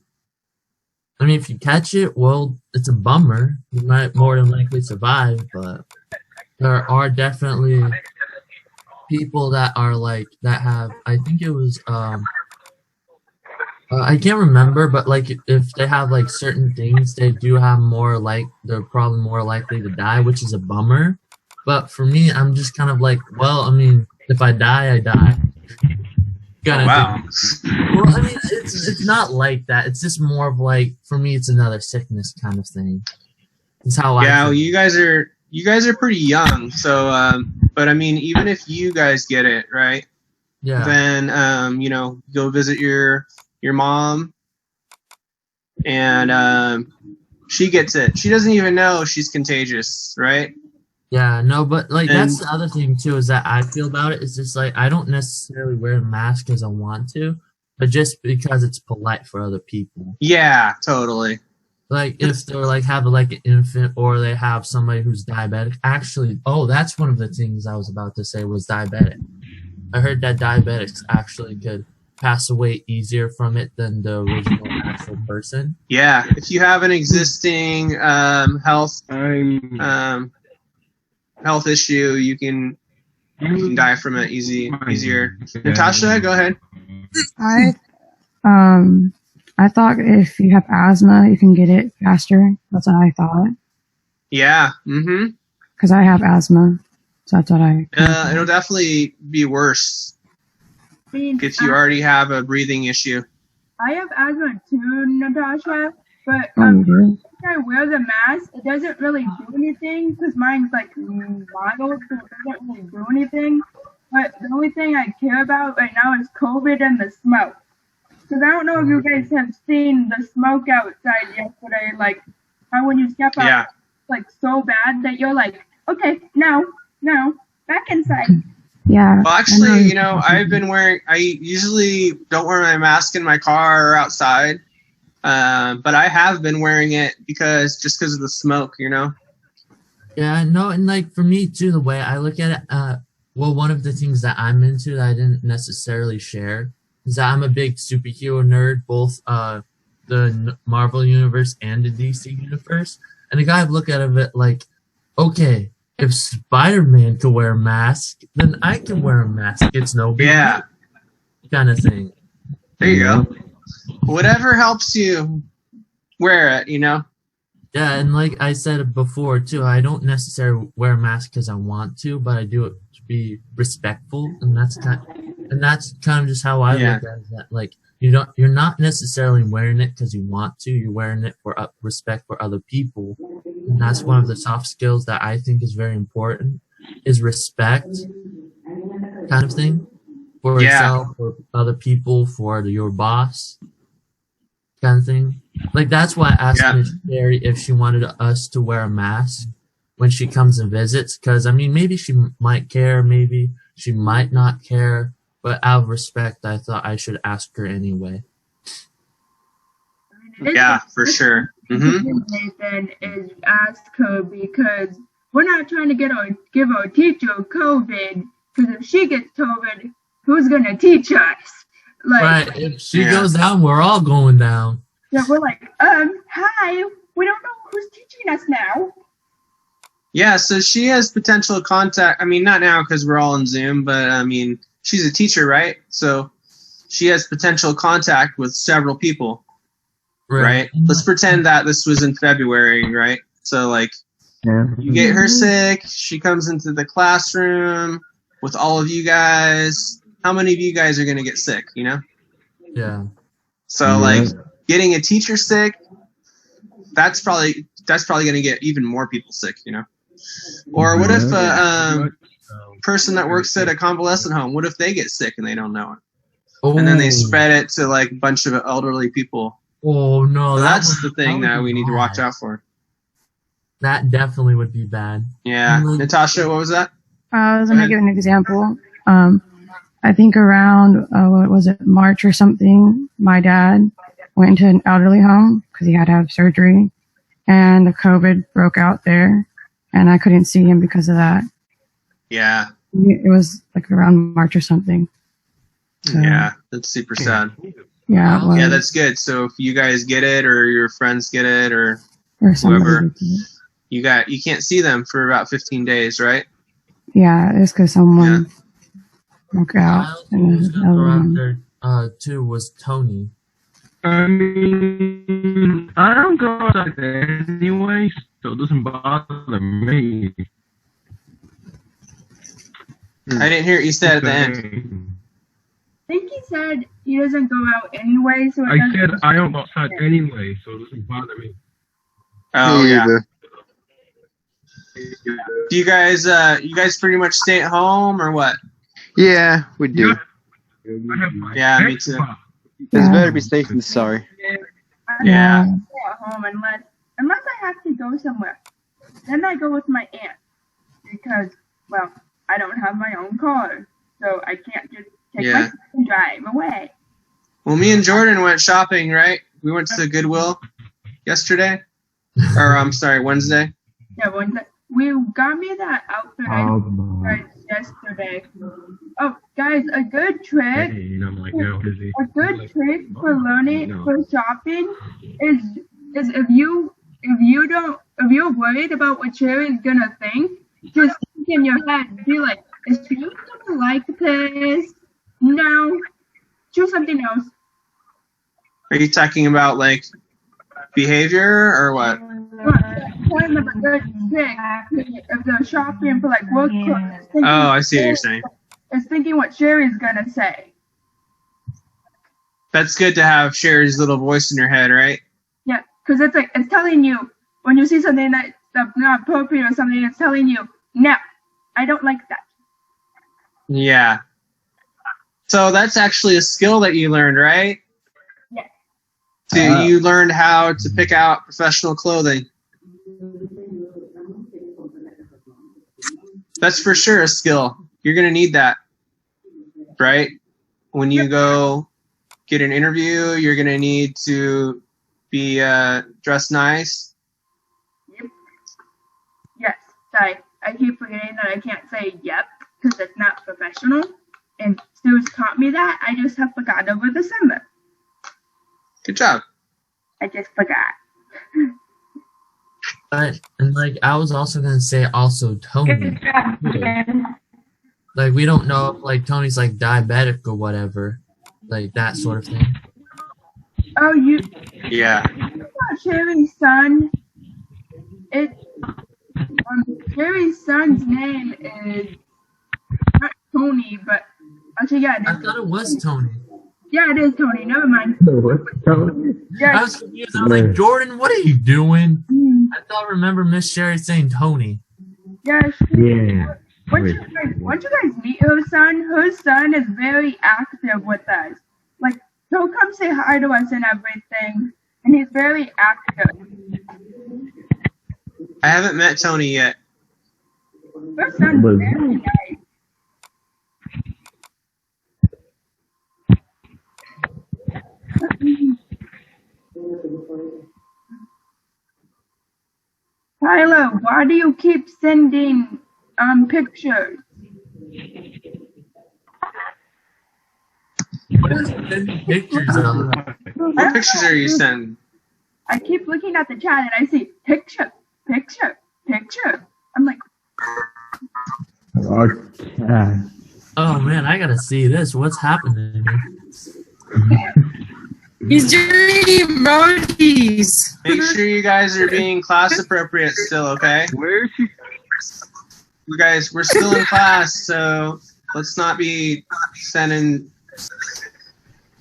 I mean, if you catch it, well, it's a bummer. You might more than likely survive, but there are definitely people that are like that have. I think it was I can't remember, but like if they have like certain things, they do have they're probably more likely to die, which is a bummer. But for me, I'm just kind of like, well, I mean, if I die, I die. Wow. Well, I mean, it's not like that. It's just more of like, for me, it's another sickness kind of thing. It's how I. Yeah, well, you guys are pretty young, so but I mean, even if you guys get it, right? Yeah. Then go visit your mom, and she gets it. She doesn't even know she's contagious, right? Yeah, no, but like that's the other thing too, is that I feel about it. It's just like I don't necessarily wear a mask because I want to, but just because it's polite for other people. Yeah, totally. Like if they're like have like an infant, or they have somebody who's diabetic. Actually, that's one of the things I was about to say was diabetic. I heard that diabetics actually could pass away easier from it than the original actual person. Yeah, if you have an existing health issue, you can die from it easier. Natasha, go ahead. I thought if you have asthma, you can get it faster. That's what I thought. Yeah. Mm-hmm. Because I have asthma, so that's what I. It'll definitely be worse if you already have a breathing issue. I have asthma too, Natasha, but really? if I wear the mask, it doesn't really do anything because mine's like mild, so it doesn't really do anything. But the only thing I care about right now is COVID and the smoke. Because I don't know if you guys have seen the smoke outside yesterday, like how when you step out, it's like so bad that you're like, okay, no, back inside. Yeah. Well, actually, I've been I usually don't wear my mask in my car or outside, but I have been wearing it because of the smoke, Yeah, no, and like for me too, the way I look at it, one of the things that I'm into that I didn't necessarily share is that I'm a big superhero nerd, both the Marvel universe and the DC universe. And the guy I look at it like, okay, if Spider-Man could wear a mask, then I can wear a mask. It's no big deal, kind of thing. There you go. Whatever helps you wear it, Yeah, and like I said before too, I don't necessarily wear a mask because I want to, but I do it to be respectful, and that's kind of just how I look at it. That like you're not necessarily wearing it because you want to. You're wearing it for respect for other people, and that's one of the soft skills that I think is very important. Is respect, kind of thing, for yourself, for other people, for your boss, kind of thing. Like that's why I asked Miss Sherry if she wanted us to wear a mask when she comes and visits, because I mean maybe she might care, maybe she might not care. But out of respect, I thought I should ask her anyway. Yeah, for sure. Mm-hmm. Nathan is ask her because we're not trying to give our teacher COVID, because if she gets COVID, who's gonna teach us? Like, right. If she goes down, we're all going down. Yeah, we're like, hi, we don't know who's teaching us now. Yeah, so she has potential contact. I mean, not now because we're all on Zoom, but I mean, she's a teacher, right? So she has potential contact with several people, right? Let's pretend that this was in February, right? So like, you get her sick, she comes into the classroom with all of you guys. How many of you guys are going to get sick, Yeah. So like getting a teacher sick, that's probably going to get even more people sick, you know. Or what if a person that works at a convalescent home, what if they get sick and they don't know it? And then they spread it to like a bunch of elderly people. Oh no, So that's the thing that we need to watch out for. That definitely would be bad. Yeah. Natasha, what was that? I was going to give an example. I think around, what was it, March or something, my dad went into an elderly home because he had to have surgery, and the COVID broke out there, and I couldn't see him because of that. Yeah. It was like around March or something. So, Yeah, that's super sad. Yeah, it was. Yeah, that's good. So if you guys get it, or your friends get it, or somebody whoever, gets it. you can't see them for about 15 days, right? Yeah, it's because someone broke out. Who's gonna throw out there too was Tony. I mean, I don't go outside anyway, so it doesn't bother me. I didn't hear what you said at the end. I think he said he doesn't go out anyway, so it I doesn't said I don't go outside anyway, so it doesn't bother me. Oh yeah. Do you guys pretty much stay at home or what? Yeah, we do. Yeah, me too. It's better to be safe than sorry. Yeah. stay at home unless I have to go somewhere. Then I go with my aunt because, well, I don't have my own car, so I can't just take my car and drive away. Well, me and Jordan went shopping, right? We went to Goodwill yesterday, or I'm sorry, Wednesday. Yeah, we got me that outfit I tried yesterday. Oh, guys, a good trick. And I'm like, no, busy. A good trick for learning for shopping is if you're worried about what Sherry's gonna think, just think in your head, be like, is she gonna like this? No. Choose something else. Are you talking about like behavior or what? Kind of a good trick if they're shopping for like work clothes. Oh, I see what you're saying. Is thinking what Sherry's gonna say. That's good to have Sherry's little voice in your head, right? Yeah, because it's telling you when you see something that's not appropriate or something, it's telling you, no, I don't like that. Yeah. So that's actually a skill that you learned, right? Yes. So you learned how to pick out professional clothing. That's for sure a skill. You're going to need that, right? When you go get an interview, you're going to need to be dressed nice. Yep. Yes. Sorry, I keep forgetting that I can't say yep because it's not professional. And Stu's taught me that. I just have forgot over the summer. Good job. I just forgot. But and like I was also gonna say also Tony. Good job, Jen. Like we don't know if like Tony's like diabetic or whatever, like that sort of thing. Oh, Yeah. Sherry's son. Sherry's son's name is not Tony, but actually, yeah. I thought it was Tony. Yeah, it is Tony. Never mind. Yeah. I was confused. I was like, Jordan, what are you doing? I thought I remember Miss Sherry saying Tony. Yeah. Yeah. Once you guys meet her son is very active with us. Like, he'll come say hi to us and everything, and he's very active. I haven't met Tony yet. Her son's very nice. Tyler, why do you keep sending pictures? What is sending pictures of? What pictures are you sending? I keep looking at the chat and I see picture. I'm like, Oh man, I gotta see this. What's happening? He's doing emojis. Make sure you guys are being class appropriate still, okay? Where is she? You guys, we're still in class, so let's not be sending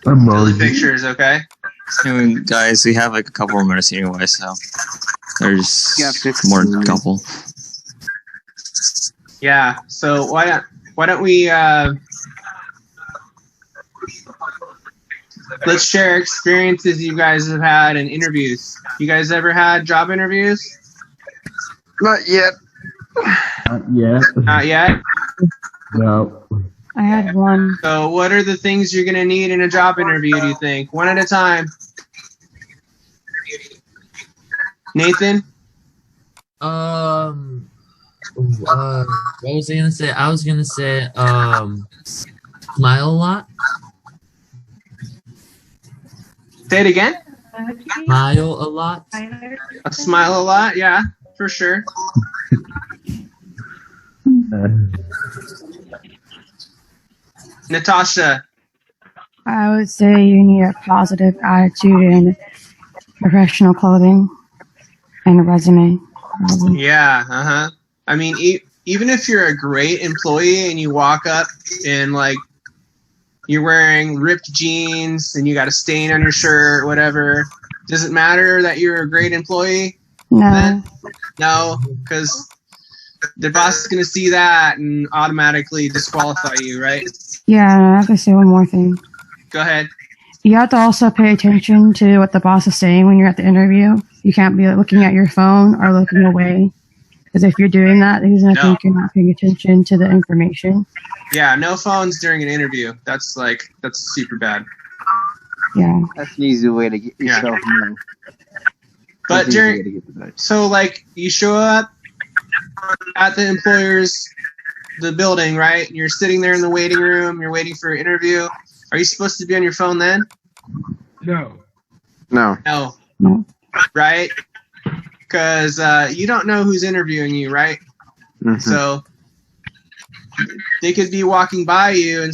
silly pictures, okay? I mean, guys, we have like a couple more minutes anyway, so there's more than a couple. Yeah. So why don't we let's share experiences you guys have had in interviews. You guys ever had job interviews? Not yet. Not yet. Not yet? No. I had one. So what are the things you're going to need in a job interview, do you think? One at a time. Nathan? What was I gonna say? I was gonna say, smile a lot. Say it again? Smile a lot. Smile a lot, yeah, for sure. Natasha? I would say you need a positive attitude and professional clothing and a resume. Yeah, I mean, even if you're a great employee and you walk up and like you're wearing ripped jeans and you got a stain on your shirt, whatever, does it matter that you're a great employee? No. No, because the boss is going to see that and automatically disqualify you, right? Yeah, and I have to say one more thing. Go ahead. You have to also pay attention to what the boss is saying when you're at the interview. You can't be looking at your phone or looking away. Because if you're doing that, he's going to think you're not paying attention to the information. Yeah, no phones during an interview. That's super bad. Yeah. That's an easy way to get yourself known. But so like you show up at the the building, right? You're sitting there in the waiting room. You're waiting for an interview. Are you supposed to be on your phone then? No. No. No. Right? Because you don't know who's interviewing you, right? Mm-hmm. So they could be walking by you and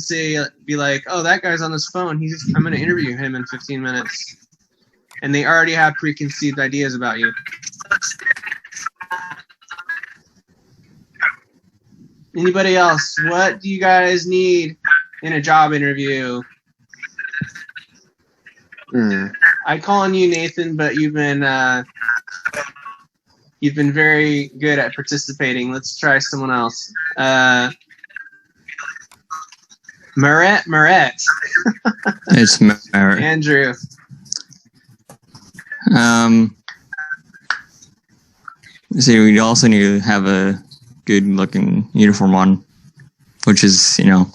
be like, "Oh, that guy's on his phone. I'm going to interview him in 15 minutes," and they already have preconceived ideas about you. Anybody else? What do you guys need in a job interview? I call on you, Nathan, but you've been very good at participating. Let's try someone else. Maret. It's Maret. Andrew. So we also need to have a good looking uniform on, which is, Yeah.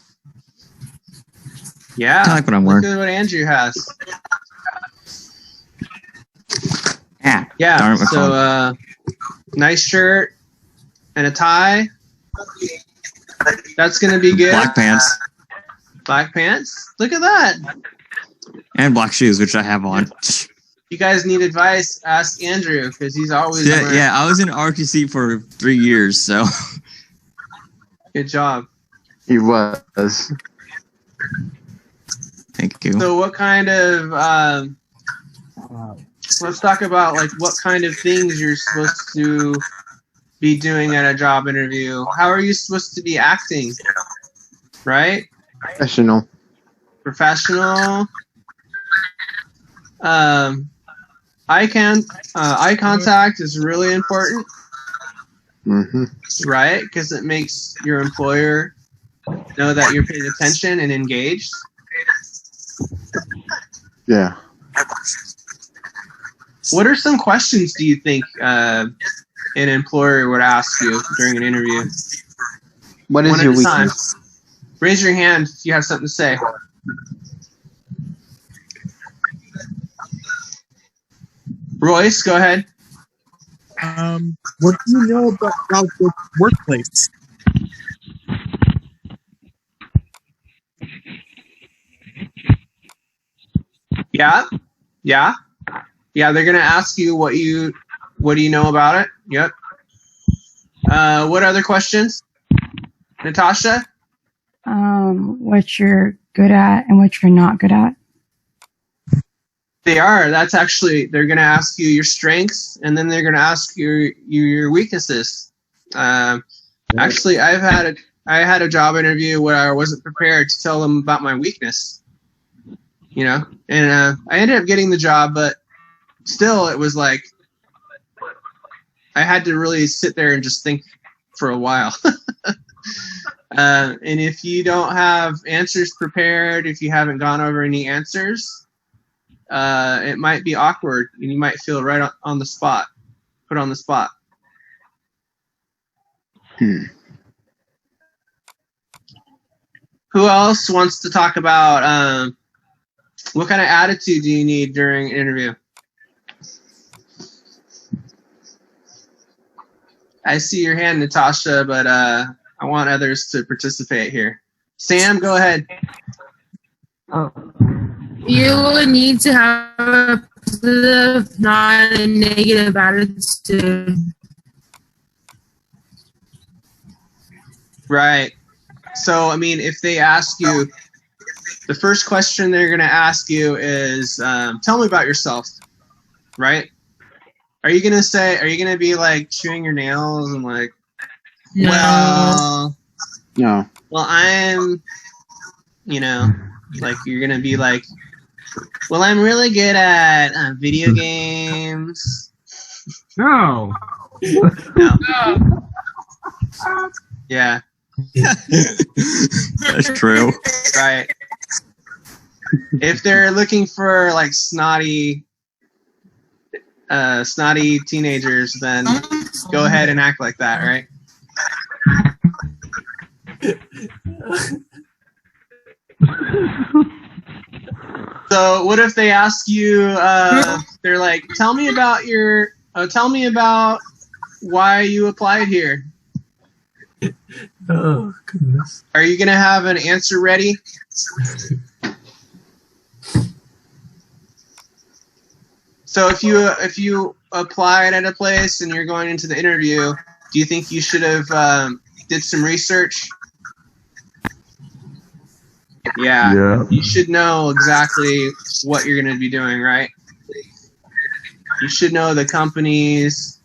Kind of like what I'm wearing. Look at what Andrew has. Yeah. Yeah. Darn it, my So, phone. nice shirt and a tie. That's gonna be good. Black pants. Black pants. Look at that. And black shoes, which I have on. You guys need advice? Ask Andrew because he's always. Yeah, I was in RTC for 3 years, so. Good job. He was. Thank you. So, what kind of? Let's talk about like what kind of things you're supposed to be doing at a job interview. How are you supposed to be acting? Right? Professional. Eye contact is really important, Mm-hmm. right? Because it makes your employer know that you're paying attention and engaged. Yeah. What are some questions do you think an employer would ask you during an interview? What is One your at a time. weakness? Raise your hand if you have something to say. Royce, go ahead. What do you know about the workplace? Yeah. They're gonna ask you what do you know about it? Yep. What other questions? Natasha? What you're good at and what you're not good at. They are. That's actually, they're going to ask you your strengths, and then they're going to ask you your weaknesses. Actually, I had a job interview where I wasn't prepared to tell them about my weakness. you know. And I ended up getting the job, but still, it was like I had to really sit there and just think for a while. And if you don't have answers prepared, if you haven't gone over any answers, it might be awkward, and you might feel right on the spot, put on the spot. Who else wants to talk about what kind of attitude do you need during an interview? I see your hand, Natasha, but I want others to participate here. Sam, go ahead. You will need to have a positive, not a negative attitude. Right. So, I mean, if they ask you, the first question they're going to ask you is, tell me about yourself, right? Are you going to be like chewing your nails and like, No. Well, I'm, you know, like you're going to be like, well, I'm really good at video games. No. Yeah. That's true. Right. If they're looking for like snotty teenagers, then go ahead and act like that, right? So what if they ask you, they're like, tell me about why you applied here. Oh, goodness. Are you going to have an answer ready? So if you applied at a place and you're going into the interview, do you think you should have did some research? Yeah. You should know exactly what you're going to be doing, right? You should know the company's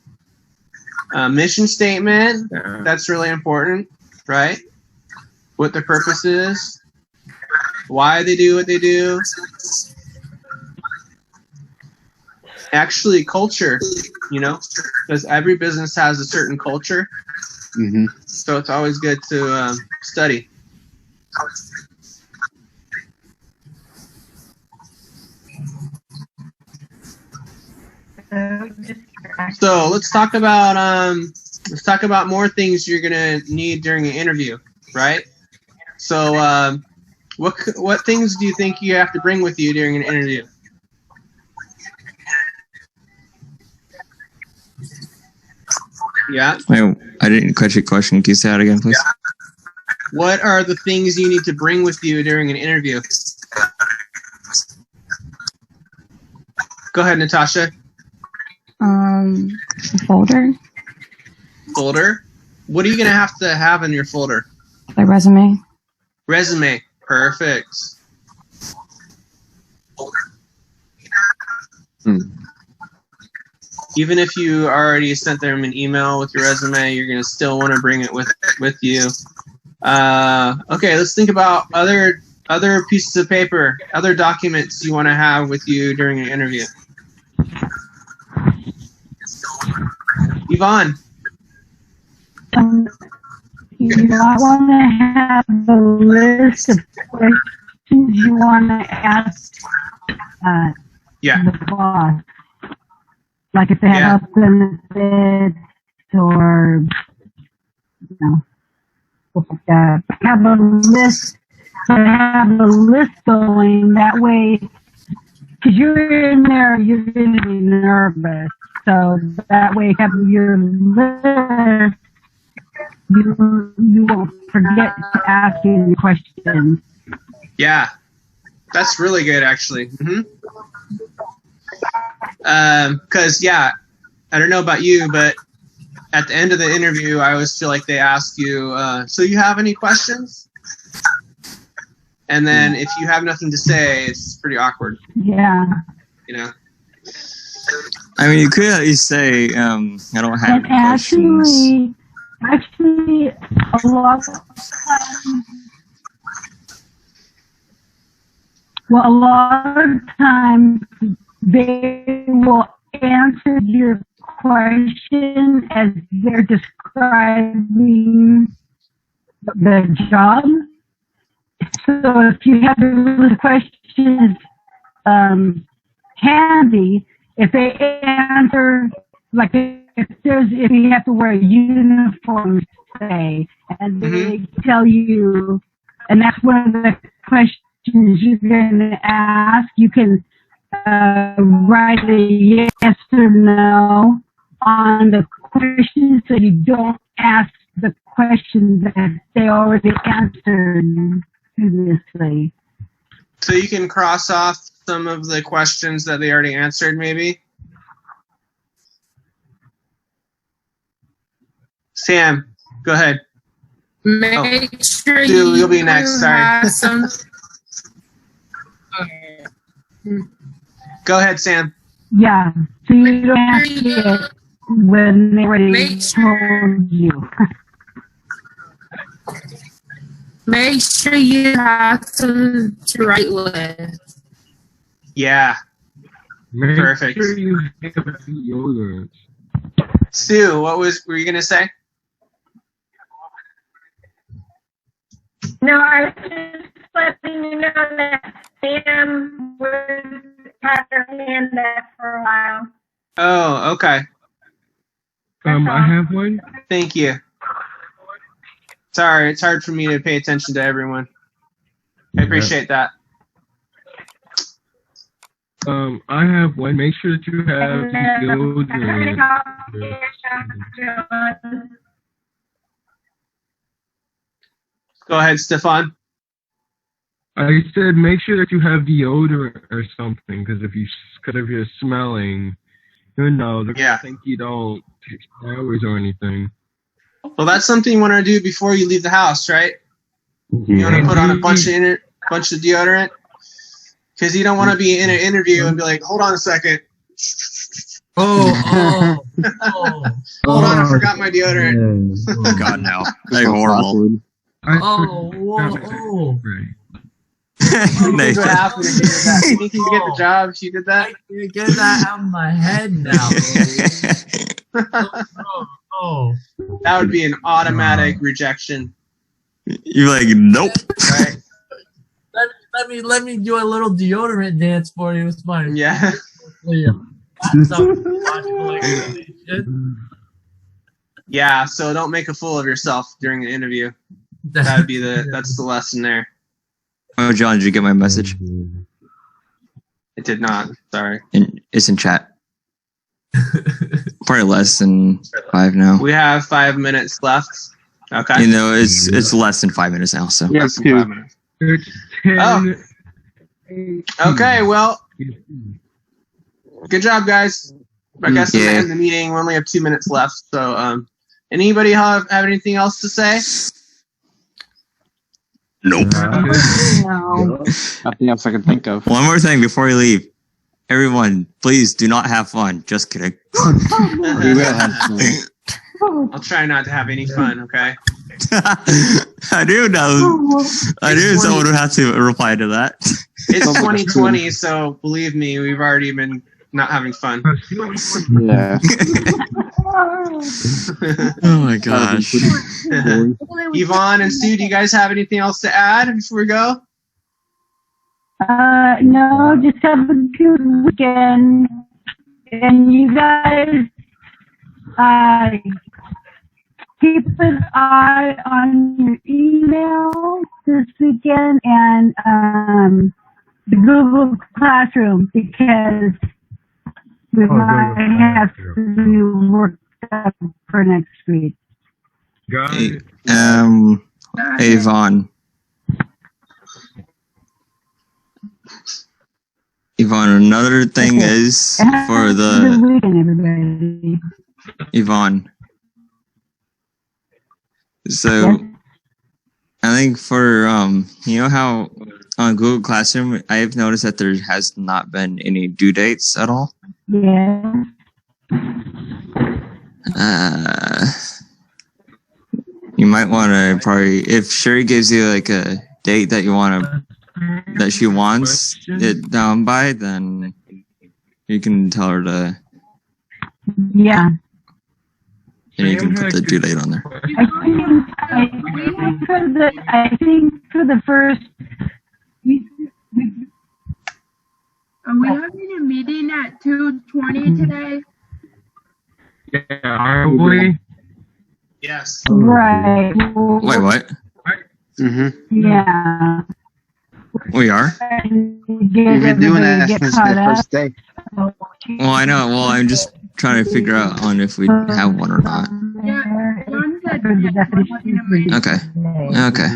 mission statement. That's really important, right? What their purpose is, why they do what they do. Actually, culture, you know, because every business has a certain culture. So it's always good to study. So let's talk about more things you're gonna need during an interview, right? So what things do you think you have to bring with you during an interview? Yeah. Wait, I didn't catch your question. Can you say that again, please? What are the things you need to bring with you during an interview? Go ahead, Natasha. Folder. Folder? What are you going to have in your folder? My resume. Resume. Perfect. Even if you already sent them an email with your resume, you're going to still want to bring it with you. Okay, let's think about other pieces of paper, other documents you want to have with you during an interview. Yvonne. You might want to have the list of questions you want to ask the boss. Like if they have health benefits or, you know, stuff like that. Have a list. Have the list going. That way, because you're in there, you're going to be nervous. So that way, having your list, you won't forget to ask any questions. Yeah, that's really good, actually. Because, I don't know about you, but at the end of the interview, I always feel like they ask you, so you have any questions? And then if you have nothing to say, it's pretty awkward. Yeah. You know? I mean, you could at least say, I don't have any questions. Actually, a lot of times, Well, a lot of times they will answer your question as they're describing the job. So if you have the questions handy, if they answer, like if you have to wear a uniform, say, and they tell you, and that's one of the questions you're going to ask, you can write a yes or no on the question so you don't ask the question that they already answered previously. So you can cross off some of the questions that they already answered, maybe? Sam, go ahead. Make sure you'll be next. Sorry. have some. Go ahead, Sam. Yeah, so you don't ask it when they already told you. Make sure you have some to write with. Yeah. Perfect. Sure you have deodorant. Sue, were you going to say? No, I was just letting you know that Sam had her hand up for a while. Oh, okay. I have one. Thank you. Sorry, it's hard for me to pay attention to everyone. I appreciate that. I have one. Make sure that you have deodorant. Go ahead, Stefan. I said make sure that you have deodorant or something, because if you're smelling, they're gonna think you don't take showers or anything. Well, that's something you want to do before you leave the house, right? You want to put on a bunch of deodorant, because you don't want to be in an interview and be like, "Hold on a second. Oh. Hold on, I forgot my deodorant." Oh, God, no. That's horrible. Oh, whoa. What happened if you did that? You think you could get the job if you did that? Get that out of my head now. That would be an automatic rejection. You're like, nope. Right. Let me do a little deodorant dance for you. It's fine. Yeah. Yeah, so don't make a fool of yourself during the interview. That's the lesson there. Oh, John, did you get my message? It did not. Sorry. It's in chat. Probably less than 5 now. We have 5 minutes left. Okay. You know, it's less than 5 minutes now. So less than 5 minutes. Oh. Okay. Well. Good job, guys. I guess we're gonna end the meeting. We only have 2 minutes left. So, anybody have anything else to say? Nope. No. Nothing else I can think of. One more thing before we leave. Everyone, please do not have fun. Just kidding. We will have fun. I'll try not to have any fun, okay? I do know. I knew someone would have to reply to that. It's 2020, so believe me, we've already been not having fun. Yeah. Oh my gosh. Yvonne and Sue, do you guys have anything else to add before we go? No, just have a good weekend. And you guys, keep an eye on your email this weekend and the Google Classroom, because we might have to do work for next week. Yvonne. Yvonne, another thing is for Good weekend, everybody. Yvonne. So, I think for, you know how on Google Classroom, I've noticed that there has not been any due dates at all? Yeah. You might want to probably, if Sherry gives you like a date that you want to that she wants it down by, then you can tell her to, Yeah. and you can put the due date on there. I think for the first. Are we having a meeting at 2:20 today? Yeah, are we? Yes. Right. Wait, what? Yeah. We are? We've been doing that since the first day. Well, I know. Well, I'm just trying to figure out on if we have one or not. Okay. Okay.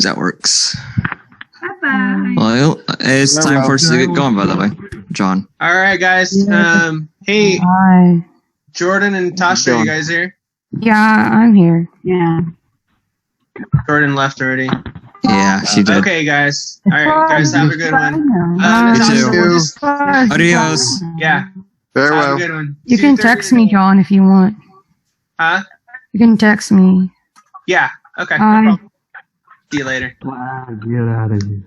That works. Bye-bye. Well, it's time for us to get going, by the way, John. All right, guys. Hey, Hi. Jordan and Tasha, you guys here? Yeah, I'm here. Yeah. Jordan left already. Yeah, she did. Okay, guys. All right, guys, have a good one. You Natasha, too. we'll just- Adios. Yeah. Very Have well. a good one. You can text me, John, if you want. Huh? You can text me. Yeah. Okay. No Bye. problem. See you later. Get out of here.